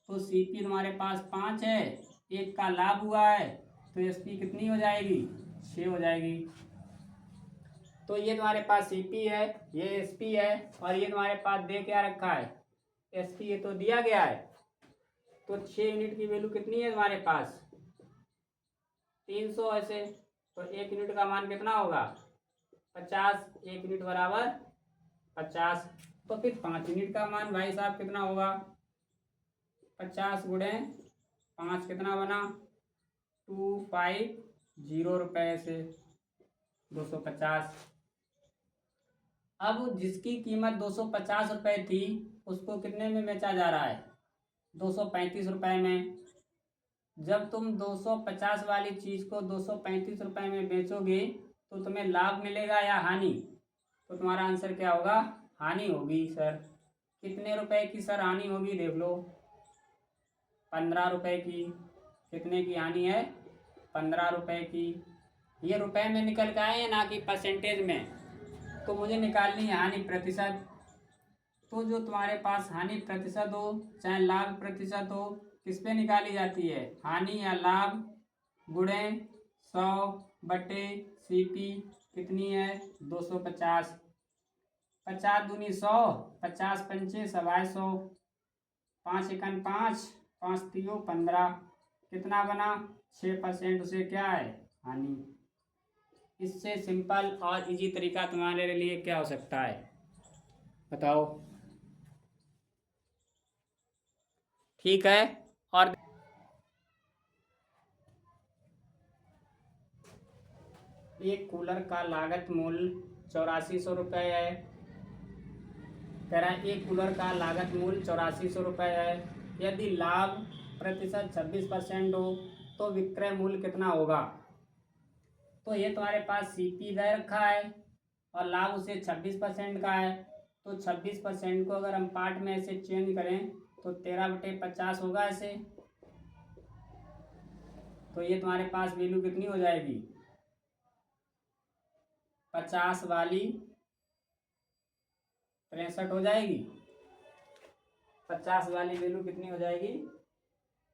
S1: तो सीपी तुम्हारे पास 5 है, एक का लाभ हुआ है तो एसपी कितनी हो जाएगी, 6 हो जाएगी। तो ये तुम्हारे पास सीपी है, ये एसपी है, और ये तुम्हारे पास दे क्या रखा है, एसपी, ये तो दिया गया है। तो 6 यूनिट की वैल्यू कितनी है तुम्हारे पास, 300 ऐसे। तो 1 यूनिट का मान कितना होगा, 50। 1 यूनिट बराबर 50। तो फिर 5 यूनिट का मान भाई साहब कितना होगा, 50 गुणे 5 कितना बना, 250 रुपये से 250। अब जिसकी कीमत 250 रुपये थी उसको कितने में बेचा जा रहा है, 235 रुपये में। जब तुम 250 वाली चीज़ को 235 रुपये में बेचोगे तो तुम्हें लाभ मिलेगा या हानि? तो तुम्हारा आंसर क्या होगा, हानि होगी सर। कितने रुपए की सर हानि होगी, देख लो, 15 रुपये की। कितने की हानि है, 15 रुपये की। ये रुपए में निकल के आए ना कि परसेंटेज में? तो मुझे निकालनी है हानि प्रतिशत। तो जो तुम्हारे पास हानि प्रतिशत हो चाहे लाभ प्रतिशत हो, किस पे निकाली जाती है, हानि या लाभ गुणे 100/CP। कितनी है, 250। 50 दूनी 100, 50 पंचे 125, 5 एकन 5, 5 तीयो 15। कितना बना, 6%। उसे क्या है, हानि। इससे सिंपल और इजी तरीका तुम्हारे लिए क्या हो सकता है, बताओ। ठीक है, और एक कूलर का लागत मूल्य 8400 रुपये है। कह रहा है एक कूलर का लागत मूल्य 8400 रुपये है। यदि लाभ प्रतिशत 26% हो तो विक्रय मूल्य कितना होगा? तो ये तुम्हारे पास सीपी दे रखा है और लाभ उसे 26% का है। तो 26% को अगर हम पार्ट में ऐसे चेंज करें तो 13/50 होगा ऐसे। तो ये तुम्हारे पास वैल्यू कितनी हो जाएगी, 50 वाली 63 हो जाएगी। 50 वाली वैल्यू कितनी हो जाएगी,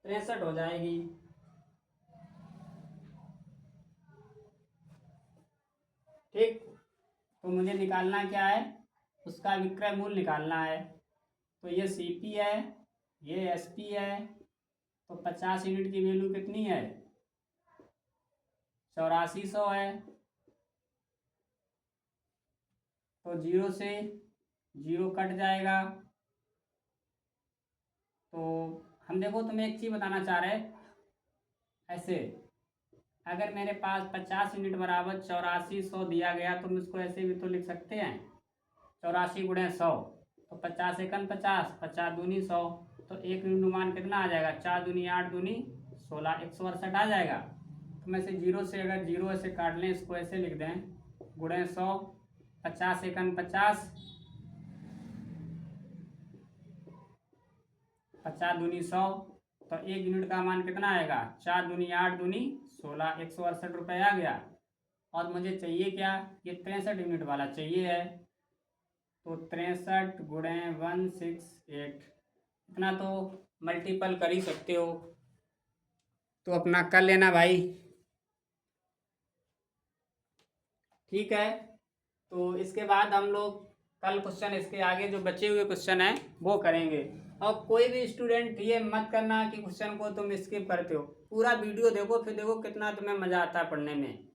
S1: 63 हो जाएगी। ठीक, तो मुझे निकालना क्या है, उसका विक्रय मूल्य निकालना है। तो ये सीपी है, ये एसपी है। तो 50 यूनिट की वैल्यू कितनी है, 8400 है। तो 0 से 0 कट जाएगा। तो हम देखो तुम्हें एक चीज़ बताना चाह रहे हैं, ऐसे अगर मेरे पास 50 यूनिट बराबर 8400 दिया गया तो हम इसको ऐसे भी तो लिख सकते हैं, 84 गुणे 100। तो 50 एकन 50, 50 दूनी 100। तो 1 यूनिट मान कितना आ जाएगा, 4 दूनी 8 दूनी 16, 168 आ जाएगा। तो मैं से 0 से अगर 0 ऐसे काट लें, इसको ऐसे लिख दें, गुणे 100, 50 एकन 50, 50 दूनी 100। तो 1 यूनिट का मान कितना आएगा, 4 दूनी 8 दूनी 16, 168 रुपये आ गया। और मुझे चाहिए क्या, ये 63 यूनिट वाला चाहिए है। तो 63 गुणे 168, इतना तो मल्टीपल कर ही सकते हो, तो अपना कर लेना भाई। ठीक है, तो इसके बाद हम लोग कल क्वेश्चन, इसके आगे जो बचे हुए क्वेश्चन हैं वो करेंगे। और कोई भी स्टूडेंट ये मत करना कि क्वेश्चन को तुम स्किप करते हो, पूरा वीडियो देखो, फिर देखो कितना तुम्हें मज़ा आता है पढ़ने में।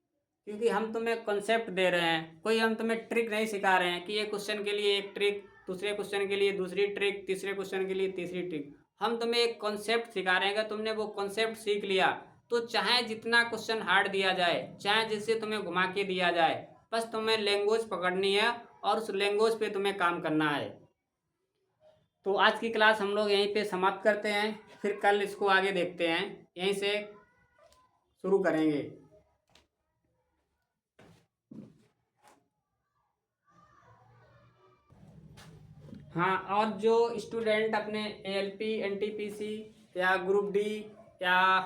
S1: क्योंकि हम तुम्हें कॉन्सेप्ट दे रहे हैं, कोई हम तुम्हें ट्रिक नहीं सिखा रहे हैं कि ये क्वेश्चन के लिए एक ट्रिक, दूसरे क्वेश्चन के लिए दूसरी ट्रिक, तीसरे क्वेश्चन के लिए तीसरी ट्रिक। हम तुम्हें एक कॉन्सेप्ट सिखा रहे हैं। अगर तुमने वो कॉन्सेप्ट सीख लिया तो चाहे जितना क्वेश्चन हार्ड दिया जाए, चाहे जिससे तुम्हें घुमा के दिया जाए, बस तुम्हें लैंग्वेज पकड़नी है और उस लैंग्वेज पे तुम्हें काम करना है। तो आज की क्लास हम लोग यहीं पे समाप्त करते हैं, फिर कल इसको आगे देखते हैं, यहीं से शुरू करेंगे। हाँ, और जो स्टूडेंट अपने एएलपी, एनटीपीसी या ग्रुप डी या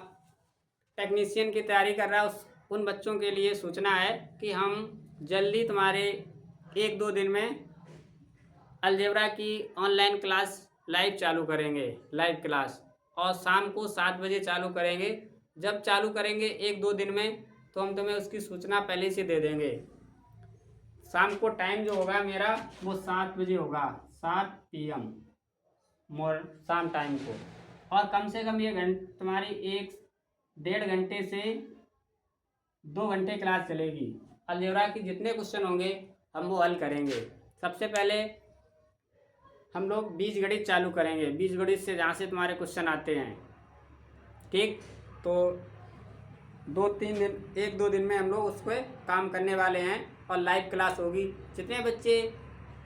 S1: टेक्नीशियन की तैयारी कर रहा है, उन बच्चों के लिए सूचना है कि हम जल्दी तुम्हारे 1-2 दिन में अलजेब्रा की ऑनलाइन क्लास लाइव चालू करेंगे, लाइव क्लास, और शाम को 7 बजे चालू करेंगे। जब चालू करेंगे 1-2 दिन में तो हम तुम्हें उसकी सूचना पहले से दे देंगे। शाम को टाइम जो होगा मेरा वो 7 बजे होगा, 7 PM शाम टाइम को। और कम से कम ये तुम्हारी 1-1.5 घंटे से 2 घंटे क्लास चलेगी। अलजेब्रा की जितने क्वेश्चन होंगे हम वो हल करेंगे। सबसे पहले हम लोग बीजगणित चालू करेंगे, बीजगणित से जहाँ से तुम्हारे क्वेश्चन आते हैं, ठीक। तो 2-3 दिन, 1-2 दिन में हम लोग उस पर काम करने वाले हैं और लाइव क्लास होगी। जितने बच्चे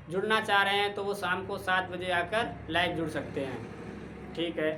S1: जुड़ना चाह रहे हैं तो वो शाम को 7 बजे आकर लाइव जुड़ सकते हैं, ठीक है।